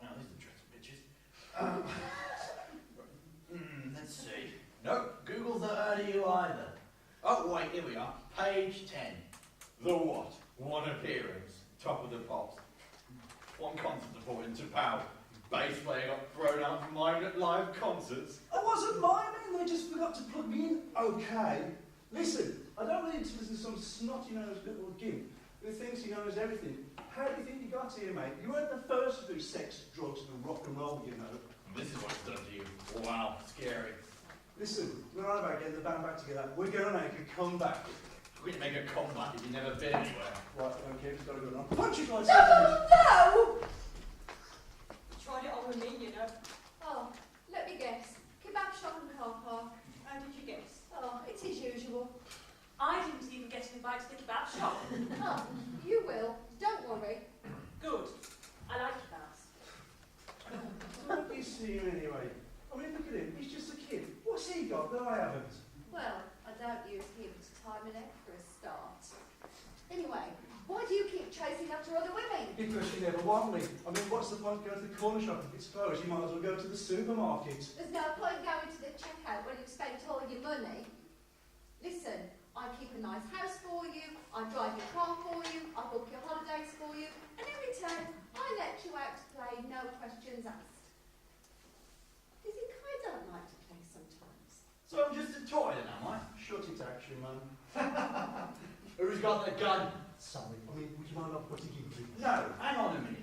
Oh, these are dreadful pictures. Let's see. Nope, Google's not heard of you either. Oh, wait, here we are. Page 10. The what? One appearance. Top of the pops. One concert appointment to power. bass player got thrown out from miming at live concerts. I wasn't miming, they just forgot to plug me in. Okay. Listen, I don't need to listen to some snotty-nosed little gimp who thinks he knows everything. How do you think you got here, mate? You weren't the first to do sex, drugs, and rock and roll, you know. This is what it's done to you. Wow, scary. Listen, we're on about getting the band back together. We're going to make a comeback. We can make a comeback if you've never been anywhere. Right, okay, it's got to go on. Punch it like No! Tried it on with me, you know. Oh, let me guess. Kebab shop and car park. How did you guess? Oh, it is usual. I didn't even get an invite to the kebab shop. Oh, you will. Don't worry. Good. I like kebabs. So what do you see him anyway? I mean, look at him. He's just a kid. What's he got that I haven't? Well, I don't use him to tie my neck for a start. Anyway, why do you keep chasing after other women? Because you never want me. I mean, what's the point going to the corner shop if it's closed? You might as well go to the supermarket. There's no point going to the checkout when you've spent all your money. Listen, I keep a nice house for you, I drive your car for you, I book your holidays for you, and in return, I let you out to play, no questions asked. Do you think I don't like to play sometimes? So I'm just a toy then, am I? Shut it, action man. Who's got the gun? Sorry, I mean, would you mind not putting it in? No, hang on a minute.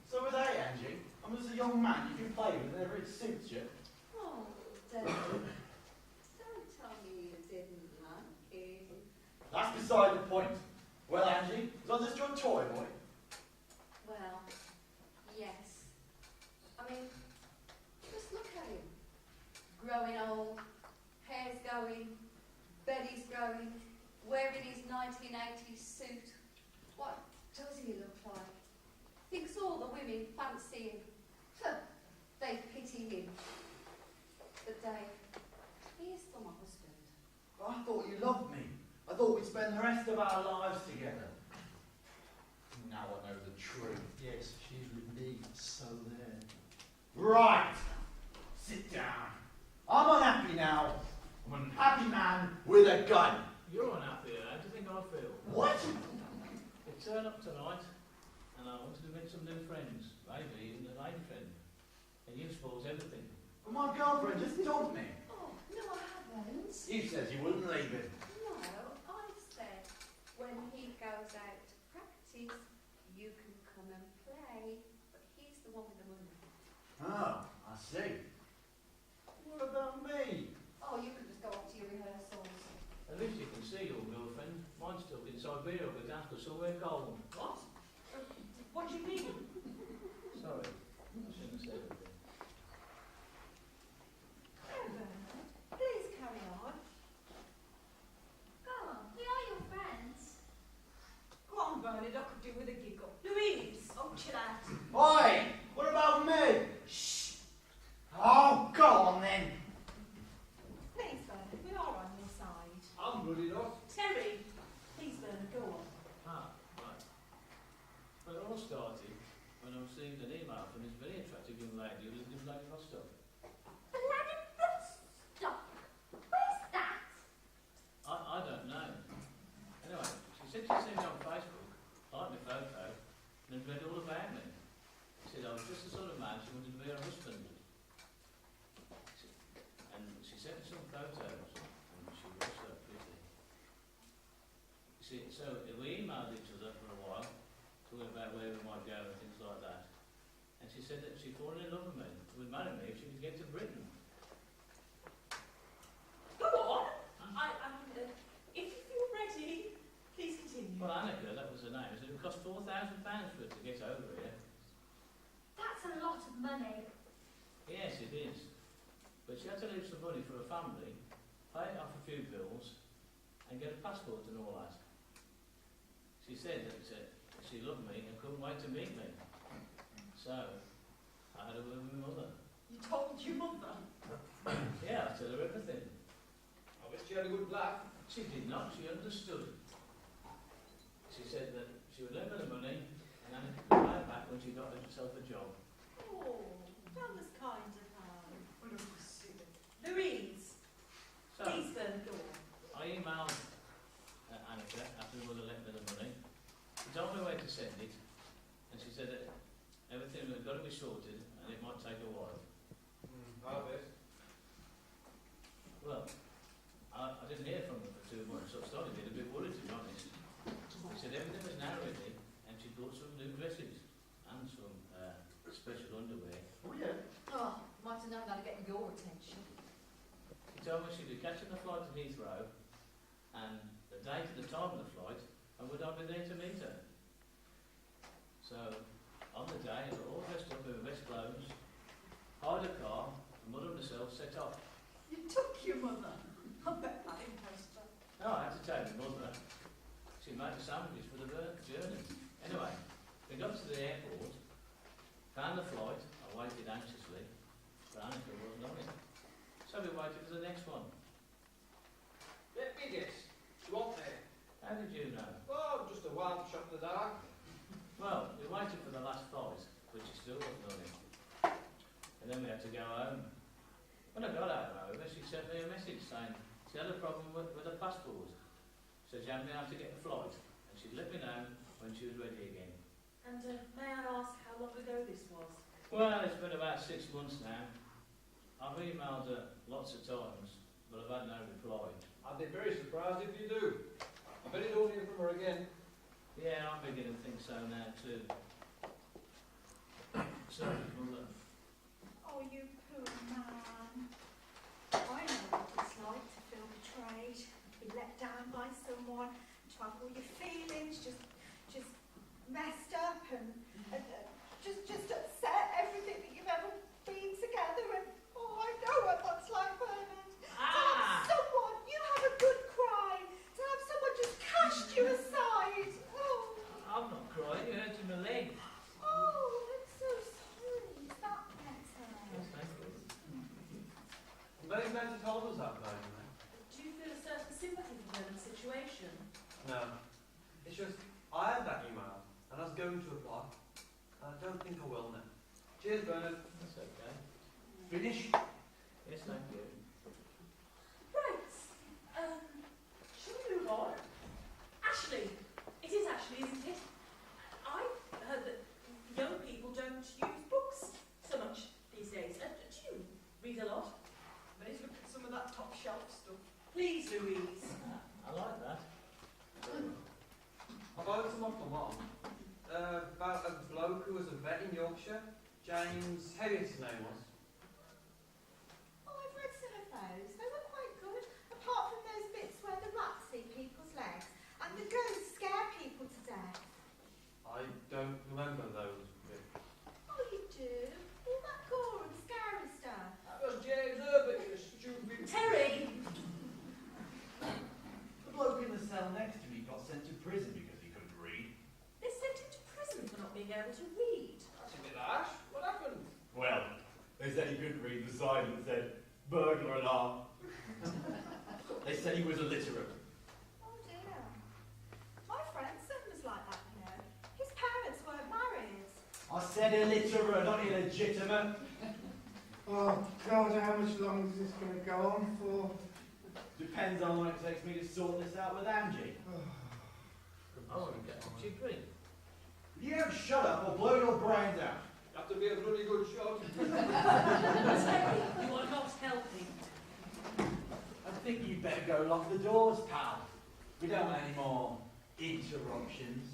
So with that, Angie, I'm just a young man you can play with whenever it suits you. Oh, don't tell me you didn't like him. That's beside the point. Well, Angie, was I just your toy boy? Well, yes. I mean, just look at him. Growing old, hair's going, belly's growing, wearing his 1980s suit. What does he look like? Thinks all the women fancy him. They pity him. But Dave, he is still my husband. I thought you loved me. I thought we'd spend the rest of our lives together. Now I know the truth. Yes, she's with me, so there. Right. Sit down. I'm unhappy now. I'm an unhappy man with a gun. You're unhappy, how do you think I feel? What? You turn up tonight, and I wanted to make some new friends, maybe even a lady friend. And you spoils everything. But my girlfriend just told me. Oh, no, I haven't. You said you wouldn't leave him. No, I said when he goes out to practice, you can come and play, but he's the one with the money. Oh, I see. What about me? Oh, you can just go off to your rehearsals. At least you can see your girlfriend. Mine's still in Siberia with Dad for somewhere cold. What? What do you mean? Sorry, I shouldn't have said anything. Oh, Bernard, please carry on. Go on, we are your friends. Go on, Bernard, I could do with a giggle. Louise! Oh, chill out. Oi! What about me? Shh! Oh, go on then. Please, Bernard, we are on your side. I'm good enough. Terry! Please, Bernard, go on. Ah, right. Well, it all started when I received an email from this very attractive young lady who lived in Lake Rostock. Bloody Rostock. Where's that? I don't know. Anyway, she said she'd seen me on Facebook, liked my photo, and had read all about me. She said I was just the sort of man she wanted to be her husband. And she sent me some photos, and she was so pretty. See, so we emailed each other for a while, talking about where we might go and things like that. And she said that she'd fallen in love with me, would marry me if she could get to Britain. Go on! If you're ready, please continue. Well, Annika, that was her name, said it would cost £4,000 for her to get over here. That's a lot of money. Yes, it is. But she had to leave some money for her family, pay off a few bills, and get a passport and all that. She said that she loved me and couldn't wait to meet me. So, I had a word with my mother. You told your mother. Yeah, I told her everything. I wish you had a good laugh. She did not, she understood. She said that she would lend me the money and then could pay it back when she got herself a job. Oh, that was kind of her. What a silly. Louise! So, Please, Bernard, go on. I emailed Annika after my mother lent me the money. She told me where to send it, and she said that everything had got to be sorted, and it Well, I didn't hear from them for 2 months, so I started getting a bit worried, to be honest. She said everything was now ready, and she brought some new dresses and some special underwear. Oh, yeah. Oh, might have known how to get your attention. She told me she'd be catching the flight to Heathrow, and the date and the time of the flight, and would I be there to meet her? So, on the day, I got all dressed up in my best clothes, hired a car, and Mother and myself set off. You took your mother. I bet that impressed her. No, I had to take my mother. She made the sandwiches for the journey. Anyway, we got to the airport, found the flight, I waited anxiously, but Annika wasn't on it. So we waited for the next one. Let me guess. You want there? How did you know? Oh, just a wild shot in the dark. Well, we waited for the last flight, but she still wasn't on it. And then we had to go home. When I got home, however, she sent me a message saying she had a problem with her passport. So she hadn't been able to get the flight, and she'd let me know when she was ready again. And may I ask how long ago this was? Well, it's been about 6 months now. I've emailed her lots of times, but I've had no reply. I'd be very surprised if you do. I bet you don't hear from her again. Yeah, I'm beginning to think so now too. Sorry, Mother. Oh, you poor man. I know what it's like to feel betrayed, to be let down by someone, to have all your feelings just messed up and just upset everything that you've ever been together. And oh, I know what that's like, Bernard. To have someone, you have a good cry, to have someone just cast you aside. Oh. I'm not crying, you're hurting my leg. Oh, I'm so sorry. Is that better? Yes, thank you. Those men have told us that, though, haven't they? Do you feel a certain sympathy for Bernard's situation? No. It's just, I had that email, and I was going to apply. I don't think I will now. Cheers, Bernard. That's okay. Finish? Yes, thank you. Right. Shall we move on? Ashley. It is Ashley, isn't it? I've heard that young people don't use books so much these days. Do you read a lot? Maybe look at some of that top shelf stuff. Please, Louise. I like that. I've heard some off the mom about a bloke who was a vet in Yorkshire. James, how his name was. Oh, I've read some of those. They were quite good, apart from those bits where the rats eat people's legs and the ghosts scare people to death. I don't remember those bits. Oh, you do? All that gore and scary stuff. That was James Herbert, you stupid. Terry! The bloke in the cell next to me got sent to prison because he couldn't read. They sent him to prison for not being able to read. That's a bit harsh. What happened? Well, they said he couldn't read the sign that said burglar alarm. They said he was illiterate. Oh dear. My friend's son was like that, you know. His parents weren't married. I said illiterate, not illegitimate. Oh, God, how much longer is this going to go on for? Depends how long it takes me to sort this out with Angie. I want to get some cheap drink. You don't shut up or blow your brains out. You have to be a bloody good shot. Terry, you are not helping. I think you'd better go lock the doors, pal. We don't want any more interruptions.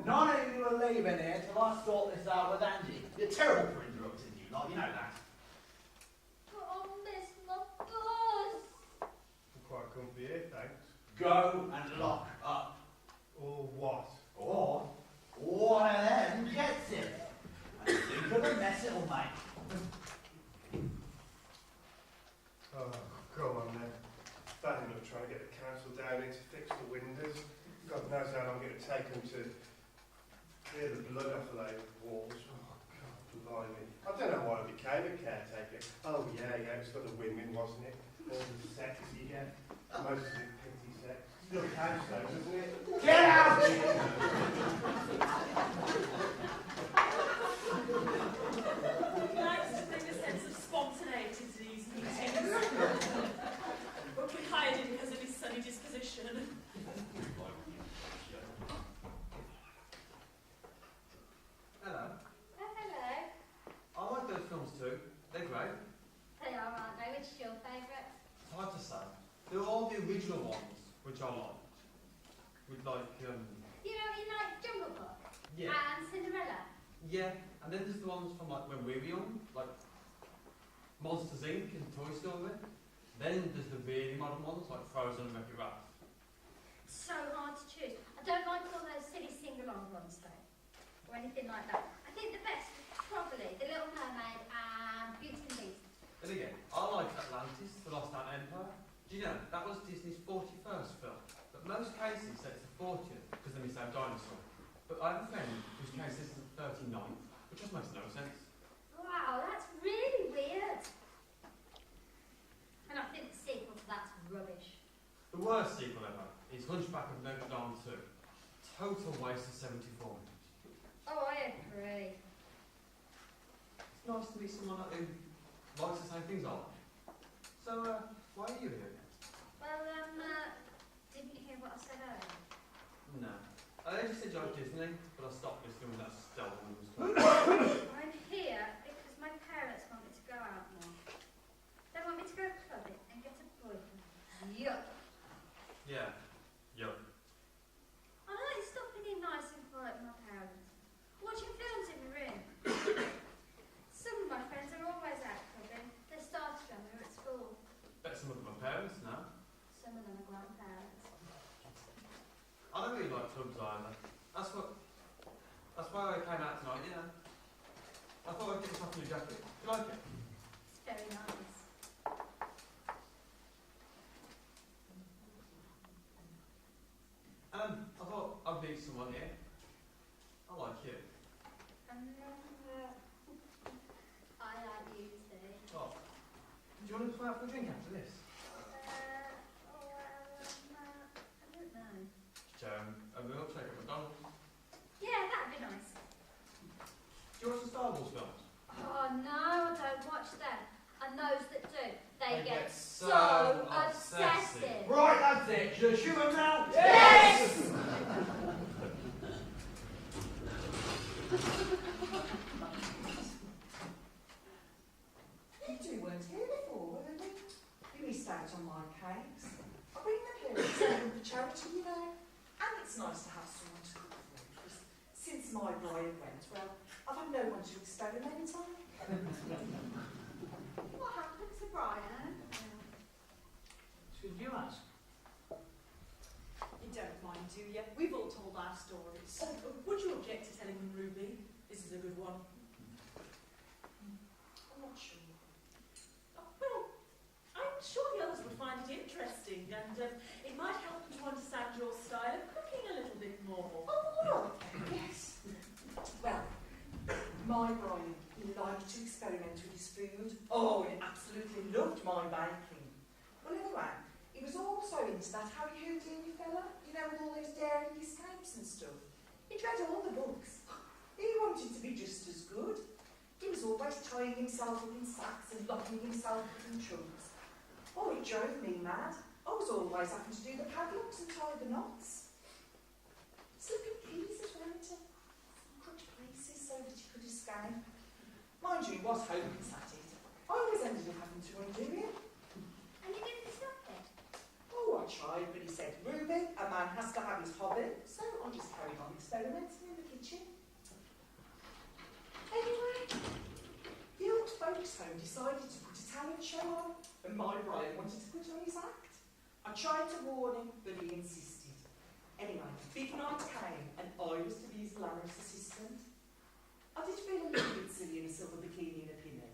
None of you are leaving here till I sort this out with Angie. You're terrible for interrupting you lot, you know that. Promise not us. I'm quite comfy here, thanks. Go and lock up. Or what? Or one of them gets it. And think of the mess it'll make. Oh, go on then. Bad enough trying to get the council down here to fix the windows. God knows how long it'll take them to clear the blood off of those walls. Oh, God, blimey. I don't know why I became a caretaker. Oh, yeah, it was for the women, wasn't it? All the sex you get. Most of it pity sex. Still counts though, doesn't it? Get out! Nice to bring a sense of spontaneity to these meetings. But we hired him because of his sunny disposition. Hello. Oh, hello. I like those films too. They're great. They are, aren't they? Which is your favourite? It's hard to say. the original ones, which I liked. With like, You know, in like Jungle Book yeah. and Cinderella. Yeah, and then there's the ones from like when we were young, like Monsters Inc. and Toy Story. Then there's the really modern ones, like Frozen and Wreck-It Ralph. So hard to choose. I don't like all those silly sing-along ones though, or anything like that. I think the best is probably The Little Mermaid and Beauty and the Beast. Then again, I like Atlantis, The Lost Empire. Do you know, that was Disney's 41st film. But most cases say it's the 40th, because then it's our dinosaur. But I have a friend whose case this is the 39th, which just makes no sense. Wow, that's really weird. And I think the sequel to that's rubbish. The worst sequel ever is Hunchback of Notre Dame 2. Total waste of 74 minutes. Oh, I agree. It's nice to meet someone who likes the same things I like. So, why are you here? Well, didn't you hear what I said earlier? No. I heard you said you like Disney, but I stopped listening when that Stella one was talking. I'm here because my parents want me to go out more. They want me to go clubbing and get a boyfriend. Yuck. Yeah. Yup. I like stopping in nice and quiet with my parents, watching films in the room. Some of my friends are always out clubbing. They started when we were at school. Bet some of them are parents now. Some of them are grandparents. I don't really like clubs either. That's why I came out tonight, you know. I thought I'd get this off your jacket. Do you like it? It's very nice. I thought I'd meet someone here. I like you. I like you too. Oh. Do you want to come out for a drink after this? I don't know. A milkshake at McDonald's. Yeah, that'd be nice. Do you watch the Star Wars films? Oh no, I don't watch them. And those that do, they get so obsessive. obsessive. Right, that's it. Should I shoot him now? Yes! You two weren't here before, were you? You missed out on my cakes. I bring the parents over for charity, you know. And it's nice to have someone to cook for, because since my Brian went, well, I've had no one to experiment on. What happened to Brian? Should you ask? You don't mind, do you? We've all told our stories. Would you object to telling them, Ruby? This is a good one. I'm not sure. Oh, well, I'm sure the others would find it interesting, and it might help them to understand your style of cooking a little bit more. Oh, yes. Well, my Brian, he liked to experiment with his food. Oh, he absolutely loved my baking. Well, anyway, he was also into that Harry Houdini fella, you know, with all those daring escapes and stuff. He'd read all the books. He wanted to be just as good. He was always tying himself up in sacks and locking himself up in trunks. Oh, it drove me mad. I was always having to do the padlocks and tie the knots. Slipping keys as well into crutch places so that he could escape. Mind you, he was hopeless at it. I always ended up having to undo him. And you didn't stop it? Oh, I tried, but he said, Ruby, a man has to have his hobby. So I just carried on experimenting in the kitchen. Anyway, the old folks' home decided to put a talent show on, and my Brian wanted to put on his act. I tried to warn him, but he insisted. Anyway, the big night came, and I was to be his glamorous assistant. I did feel a little bit silly in a silver bikini and a pinny.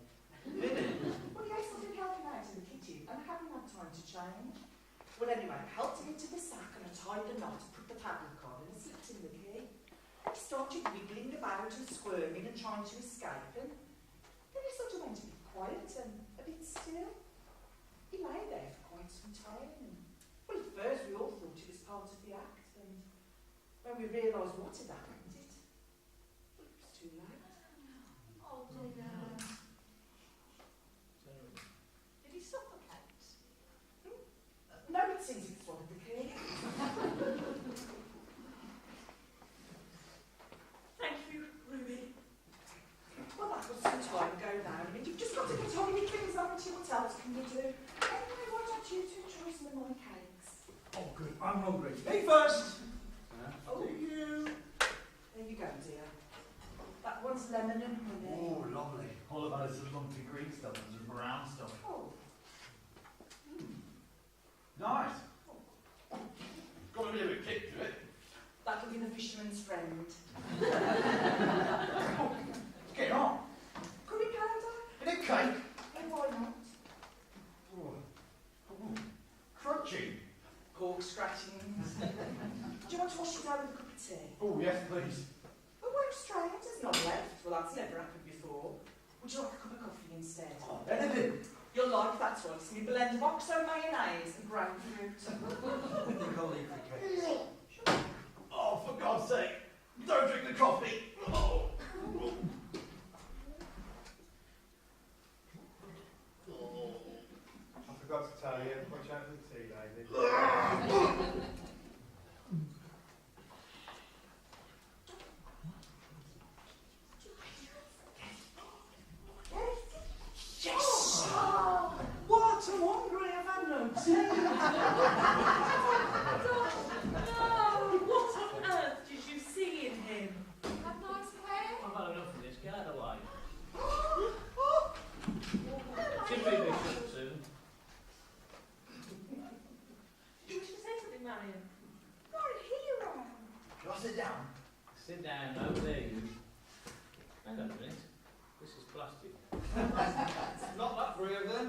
Well, yes, I've been helping out in the kitchen, and I haven't had time to change. Well, anyway, I helped him into the sack, and I tied the knot, put the padlock on, and I slipped in the key. And he started wiggling about and squirming and trying to escape, and then he sort of went a bit quiet and a bit still. He lay there for quite some time, and well, at first we all thought it was part of the act, and when we realised what had happened, it was too late. Oh, dear. Did he suffocate? No, it seems it's one of the key. Thank you, Ruby. Well, that was some time ago now. I mean, you've just got to get on with things, haven't you? What else can you do? Anyway, why don't you you two try some of my cakes? Oh, good. I'm hungry. Me first. Oh, you. there you go, dear. That one's lemon and honey. Oh, lovely. All about is the lumpy green stuff and the brown stuff. Oh. Nice. Got a bit of a kick to it. That'll be the fisherman's friend. Get on. Curry powder? In a cake. Oh, why not? Oh. Oh. Crunchy. Pork scratchings. Do you want to wash it down with a cup of tea? Oh, yes, please. Oh, won't strain. There's none left. Well, that's never happened before. Would you like a cup of coffee instead? Oh, anything. You'll like that one. It's a blend of oxo mayonnaise and grapefruit. I think I'll leave the cake. Oh, for God's sake. Don't drink the coffee. Oh. I forgot to tell you, watch out for the tea, lady. Yes! Oh, what a hungry I've had no tea. Oh, what on earth did you see in him? Have nice hair. I've had enough of this. Get out of the way. Should be Bishop soon. You wish to say something, Marion? My hero. Shall I sit down? Sit down over there, you. Hang on a minute. This is plastic. Not that free of them.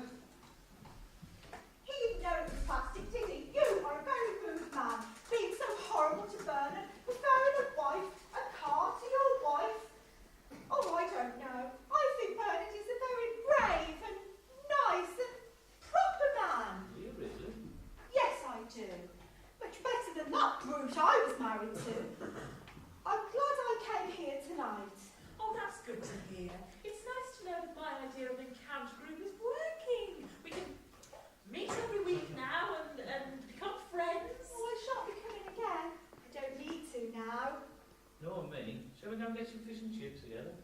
He didn't know it was plastic, did he? You are a very rude man, being so horrible to Bernard, preferring a wife, a car to your wife. Oh, I don't know. I think Bernard is a very brave and nice and proper man. Do you really? Yes, I do. Much better than that brute I was married to. I'm glad I came here tonight. Oh, that's good to hear. It's nice to know that my idea of encounter group is working. We can meet every week now and become friends. Oh, I shan't be coming again. I don't need to now. Nor me. Shall we go and get some fish and chips together?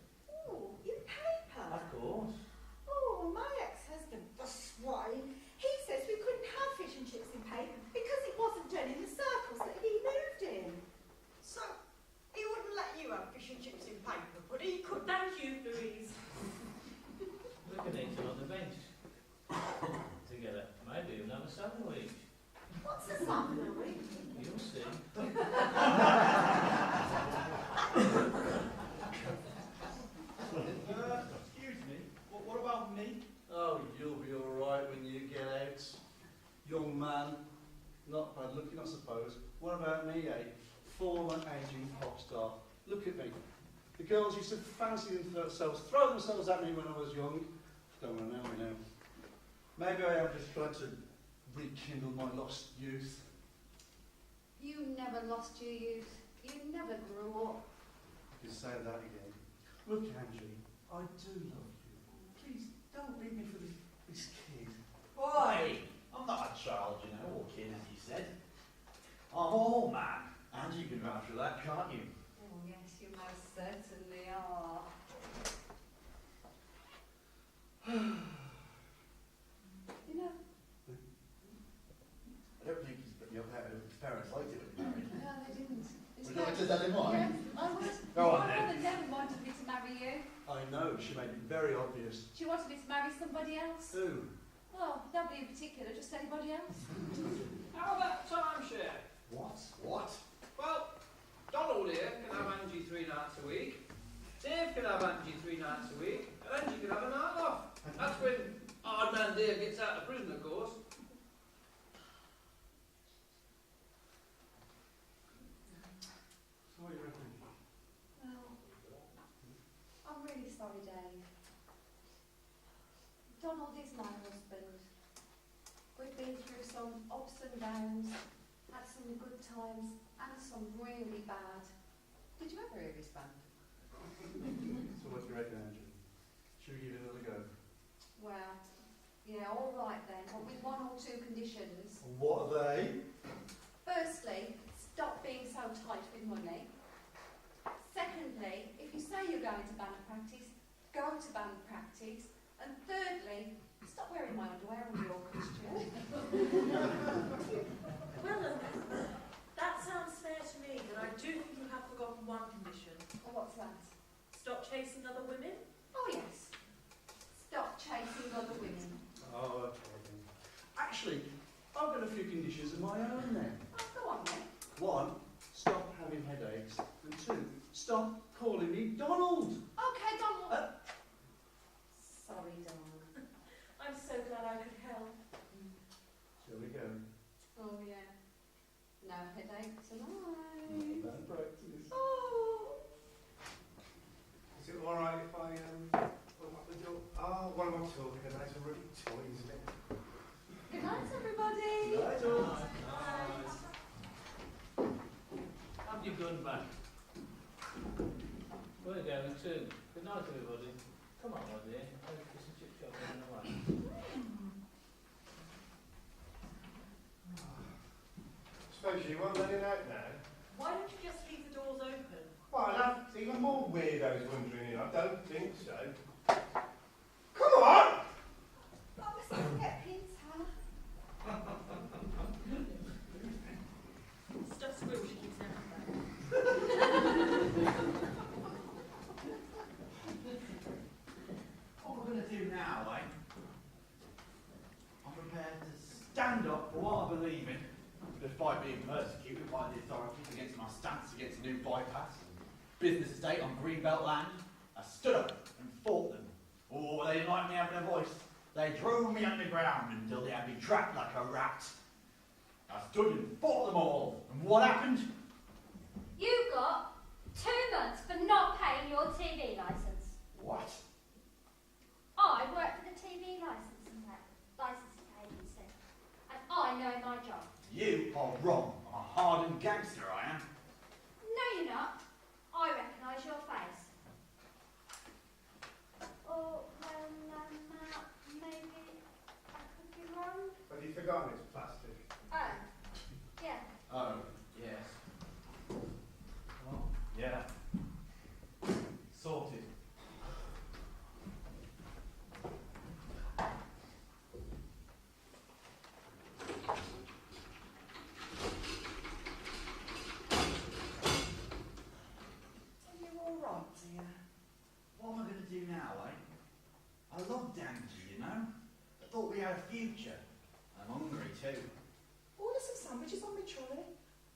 Oh, in paper? Of course. Oh, my ex-husband, the swine, he says we couldn't have fish and chips in paper because it wasn't done in the circles that he moved in. So, he wouldn't let you have fish and chips in paper, but he could. Thank you, Louise. We can eat on the bench. Together. Maybe another supper each. What's a sample? You'll see. Excuse me. What about me? Oh, you'll be all right when you get out. Young man. Not bad looking, I suppose. What about me, eh? Former aging pop star. Look at me. The girls used to fancy themselves, throw themselves at me when I was young. Don't want to know me now. Maybe I have just tried to rekindle my lost youth. You never lost your youth. You never grew up. You say that again. Look, Angie, I do love you. Please, don't leave me for this kid. Why? I'm not a child, you know, or kid, as you said. I'm an old man. And you can go after that, can't you? Oh, yes, you most certainly are. You know, I don't think your parents liked it when you married. no, they didn't. Would you like to tell him why? Yes, I would. Go on, My then. mother never wanted me to marry you. I know, she made it very obvious. She wanted me to marry somebody else. Who? Well, nobody in particular, just anybody else. How about timeshare? What? What? Well, Donald here can have Angie 3 nights a week. Dave can have Angie 3 nights a week. And Angie can have a night off. That's when Hard Man Dave gets out of prison, of course. So what do you reckon? Well, I'm really sorry, Dave. Donald is my husband. We've been through some ups and downs, had some good times, and some really bad. Did you ever hear his band? So what do you reckon, Andrew? Should we give it another go? Well, yeah, all right then, but with 1 or 2 conditions. What are they? Firstly, stop being so tight with money. Secondly, if you say you're going to band practice, go to band practice. And thirdly, stop wearing my underwear under your costume. I've got a few conditions of my own then. Oh, go on then. 1, stop having headaches. And 2, stop calling me Donald. Okay, Donald. Sorry, Donald. I'm so glad I could help. Shall we go? Oh, yeah. No headache tonight. Bad practice. Oh. Is it alright if I unlock the door? Oh, what am I talking about? It's already toys, isn't it? Good night, everybody. Night, all. Have your gun back. We're going too. Good night, everybody. Come on, my dear. This is chip shop on the way. Suppose you won't let it out now? Why don't you just leave the doors open? Well, I'll have even more weirdos wandering in. I don't think so. Come on! Oh, let's go get pizza. Stuff's real, she keeps saying What we're going to do now, eh? I'm prepared to stand up for what I believe in, despite being persecuted by the authorities against my stance against a new bypass and business estate on Greenbelt land. I stood up and fought them. Oh, they didn't like me having a voice. They drove me underground until they had me trapped like a rat. I stood and fought them all. And what happened? You got 2 months for not paying your TV licence. What? I work for the TV licensing agency, and I know my job. You are wrong. I'm a hardened gangster, I am. No, you're not. I recognise your face. Or, well, maybe I could be wrong. Have you forgotten it's plastic? Oh, yeah. Oh, yes. Oh, yeah. Sorted. Are you all right, dear? What am I going to do now, eh? I love Dandy, you know. I thought we had a future. I'm hungry too. Order some sandwiches on me, trolley.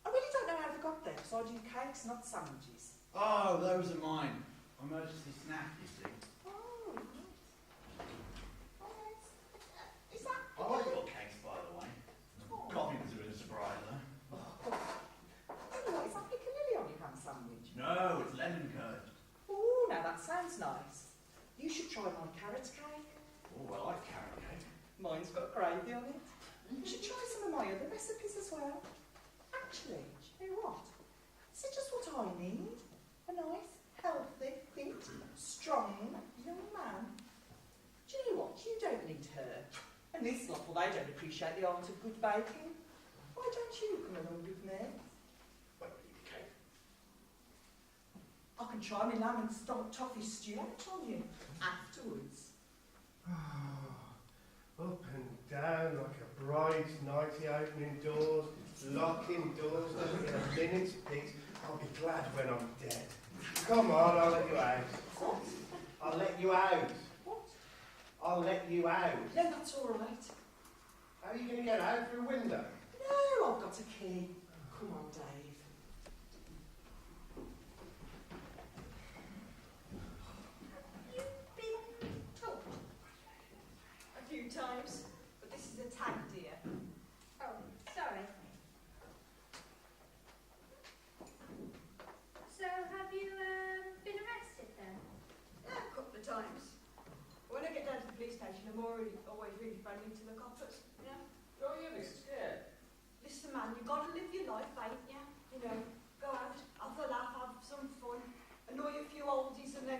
I really don't know how they got there, because I do cakes, not sandwiches. Oh, those are mine. Emergency snack, you see. Oh, right. Oh, yes. Is that... I like your cakes, by the way. Oh. Coffins are a surprise, though. Oh, is that piccalilli on your ham sandwich? No, it's lemon curd. Oh, now that sounds nice. You should try my carrot cake. Oh, I like carrot cake. Mine's got gravy on it. You should try some of my other recipes as well. Actually, do you know what? This is just what I need. A nice, healthy, fit, strong young man. Do you know what? You don't need her. And this lot, well, they don't appreciate the art of good baking. Why don't you come along with me? Wait, cake. I can try my lamb and toffee stew out on you afterwards. Up and down like a bride's nighty, opening doors, locking doors, doesn't get a minute's peace. I'll be glad when I'm dead. Come on, I'll let you out. What? I'll let you out. What? I'll let you out. No, that's all right. How are you going to get out through a window? No, I've got a key. Come on, Dave. You've been told a few times, but this is a tag, dear. Oh, sorry. So, have you been arrested then? Yeah, a couple of times. When I get down to the police station, I'm always really friendly to the coppers. Yeah. Oh, you're scared. Listen, man, you've got to live your life, ain't you? You know, go out, have a laugh, have some fun, annoy a few oldies, and then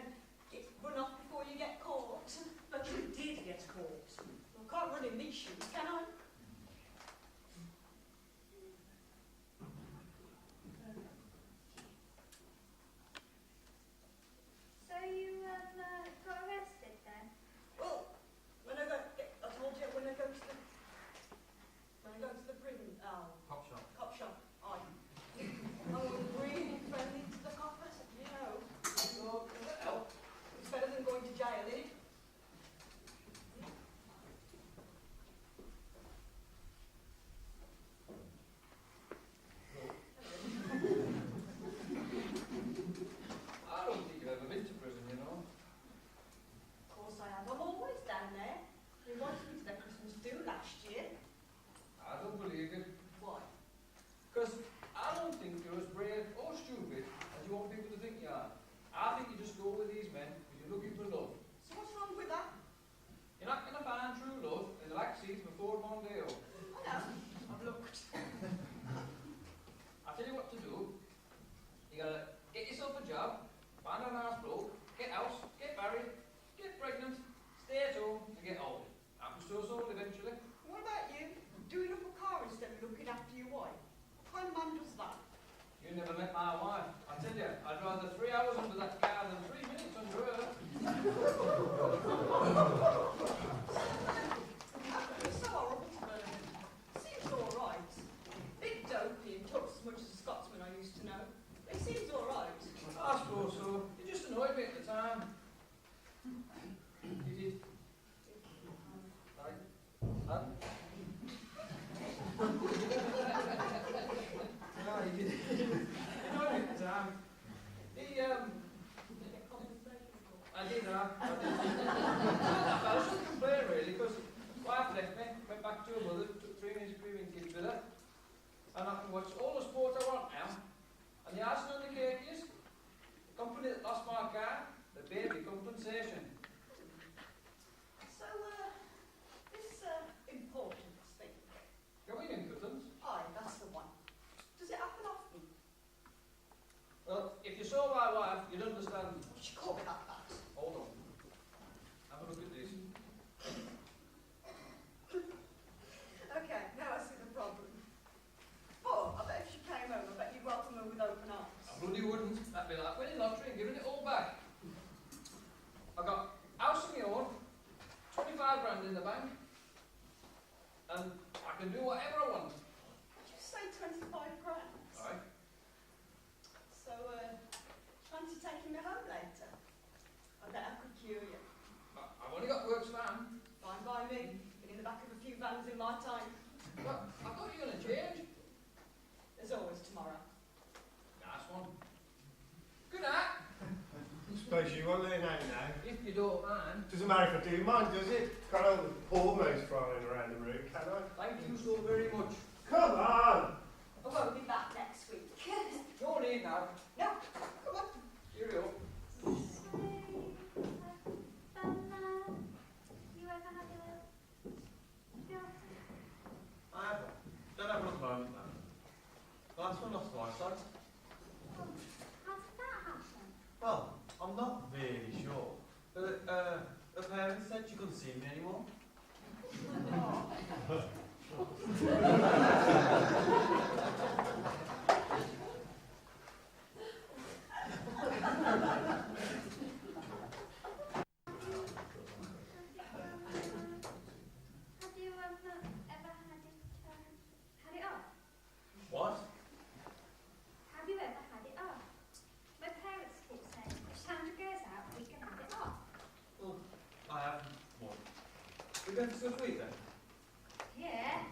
run off before you get caught. But you did get caught. Well, I can't run in these shoes, can I? So you got arrested then? Well, when I told you when I go to the prison, Cop shop. cop shop, I was really friendly to the coppers, you know. Look, you never met my wife. I tell you, I'd rather 3 hours under that car than 3 minutes under her. It's so horrible to burn him. Seems all right. Bit dopey and talks as much as a Scotsman I used to know. But he seems all right. I suppose so. He just annoyed me at the time. He did. Right. Huh? No, he did. He annoyed me at the time. I did. I was just complaining really, because wife left me, went back to her mother, took 3 minutes screaming kids with her, and I can watch all the sport I want now. And the icing on the cake is, the company that lost my car, they paid me compensation. So, this important thing. Going in curtains? Aye, that's the one. Does it happen often? Well, if you saw my wife, you'd understand. She can't be that bad. Hold on. Have a look at this. Okay, now I see the problem. Oh, I bet if she came home, I bet you'd welcome her with open arms. I bloody wouldn't. That'd be like winning lottery and giving it all back. I got house of my own, 25 grand in the bank, and I can do whatever I want. Did you say 25 grand? Alright? So, fancy taking me home later? I bet I could cure you. I've only got works van. Fine by me. Been in the back of a few vans in my time. But I thought you were going to change. There's always tomorrow. Nice one. Good night. Suppose you want to know now. If you don't mind. Doesn't matter if I do mind, does it? Can't all the hormones flying around the room, can I? Thank you so very much. Come on! I won't be back next week. No need now. No, come on. Cheerio. You ever had a daughter? I have one. Don't have one at the moment, no. Last one lost my eyesight. Oh, how did that happen? Well, I'm not really sure. But her parents said she couldn't see me anymore. Have you ever had it off? What? Have you ever had it off? My parents keep saying, if Sandra goes out, we can have it off. Well, I haven't one. We're going to school week then? Yeah,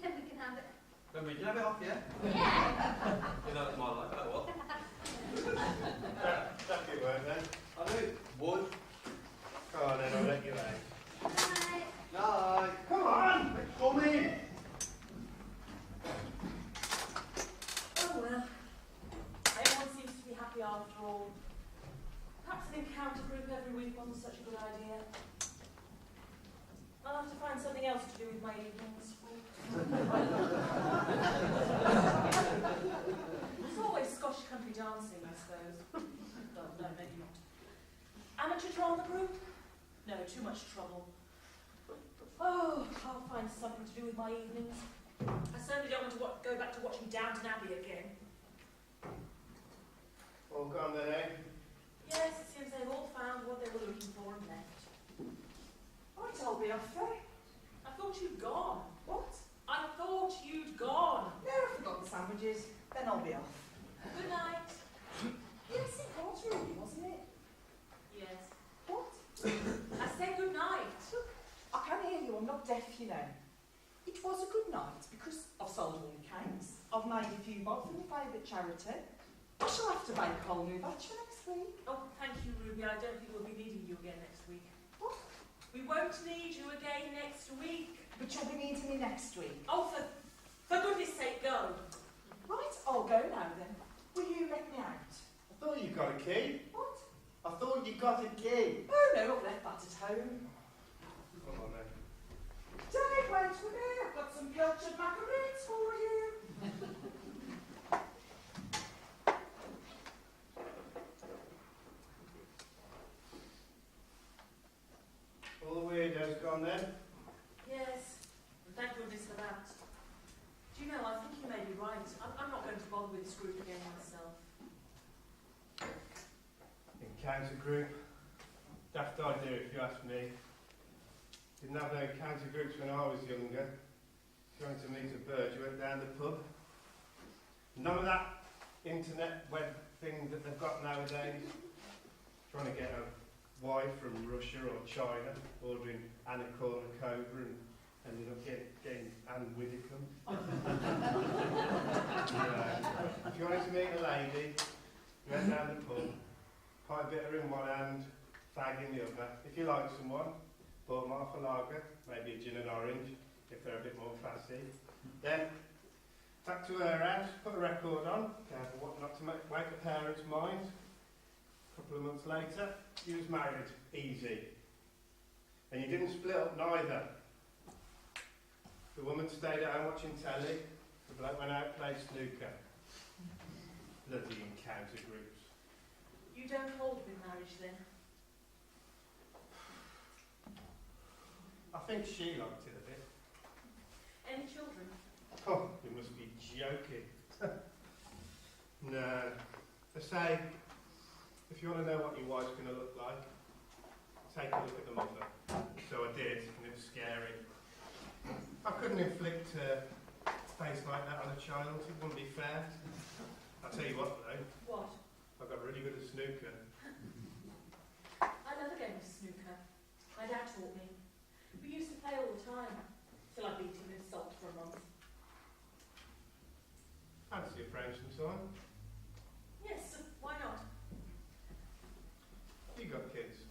then we can have it. Then we can have it off, yeah? Yeah. You know, it's my life, that what? That'd be work then. I do. Would. Come on then, I'll let you out. Right. Night. Come on! Come in! Oh well. Everyone seems to be happy after all. Perhaps an encounter group every week wasn't such a good idea. I'll have to find something else to do with my evenings. It's always Scotch country dancing, I suppose. Well, no, maybe not. Amateur drama group? No, too much trouble. Oh, I'll find something to do with my evenings. I certainly don't want to go back to watching Downton Abbey again. All gone then, eh? Yes, it seems they've all found what they were looking for and left. Right, I'll be off then. I thought you'd gone. What? I thought you'd gone. No, I forgot the sandwiches. Then I'll be off. Good night. Yes, it was really, wasn't it? Yes. What? I said good night. I can hear you, I'm not deaf, you know. It was a good night because I've sold all the cakes. I've made a few bob for my favourite charity. I shall have to bake a whole new batch for next week. Oh, thank you, Ruby. I don't think we'll be needing you again next week. What? We won't need you again next week. But you'll be needing me next week. Oh, for goodness sake, go. Right, I'll go now then. Will you let me out? I thought you got a key. What? I thought you got a key. Oh no, I've left that at home. Come on then. Dad, wait with me. I've got some pilchard macaroons for you. All the weirdos gone then? Yes. And thank goodness for that. Do Do you know, I think you may be right. I'm not going to bother with this group again myself. Encounter group. Daft idea, if you ask me. Didn't have no encounter groups when I was younger. Going to meet a bird, you went down the pub. None of that internet web thing that they've got nowadays. Trying to get a wife from Russia or China, ordering Anna Kournikova and ended up getting Anne Widdicombe. If you wanted to meet a lady, you went down the pub, pint bitter in one hand, fag in the other. If you like someone, bought them half a lager, maybe a gin and orange, if they're a bit more classy. Then, back to her house, put a record on, careful what not to wake a parent's mind. A couple of months later, you was married, easy. And you didn't split up neither. The woman stayed at home watching telly, the bloke went out and played snooker. Bloody encounter groups. You don't hold with marriage then? I think she liked it a bit. Any children? Oh, you must be joking. No. They say, if you want to know what your wife's going to look like, take a look at the mother. So I did, and it was scary. I couldn't inflict a face like that on a child, it wouldn't be fair. I'll tell you what though. What? I got really good at snooker. I never game of snooker. My dad taught me. We used to play all the time, till I beat him in salt for a month. Fancy a French and so on. Yes, why not? You got kids?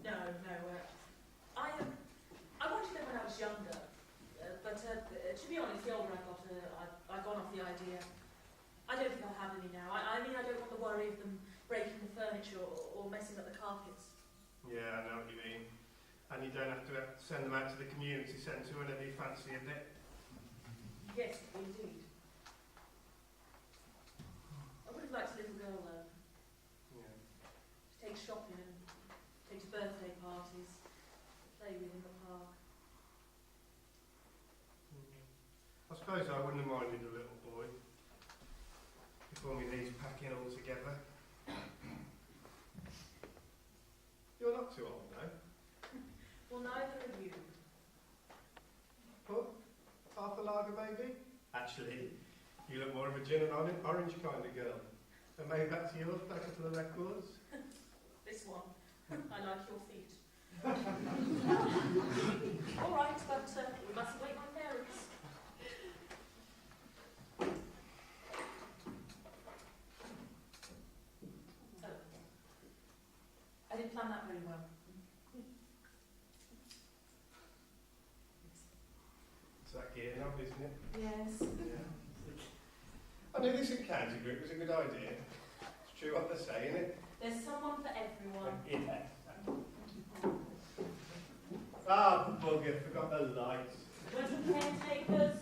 No. I wanted them when I was younger, but to be honest, the older I got, I've gone off the idea. I don't think I'll have any now. I mean, I don't want the worry of them breaking the furniture or messing up the carpets. Yeah, I know what you mean. And you don't have to send them out to the community centre whenever you fancy a bit. Yes, indeed. I would have liked a little girl though. Yeah. To take shopping and take to birthday parties, play with in the park. I suppose I wouldn't have minded a little boy. Before me knees packing all together. You're not too old though. Well, neither are you. But half a lager maybe? Actually, you look more of a gin and orange kind of girl. And maybe that's yours, a couple of records. This one. I like your feet. All right, but we mustn't wake my parents. Oh. I didn't plan that very well. It's that gear knob, isn't it? Yes. Yeah. I knew this encounter group was a good idea. It's true what they're saying, it? There's someone for everyone. Yeah. Ah, bugger, forgot the lights. Wedding caretakers,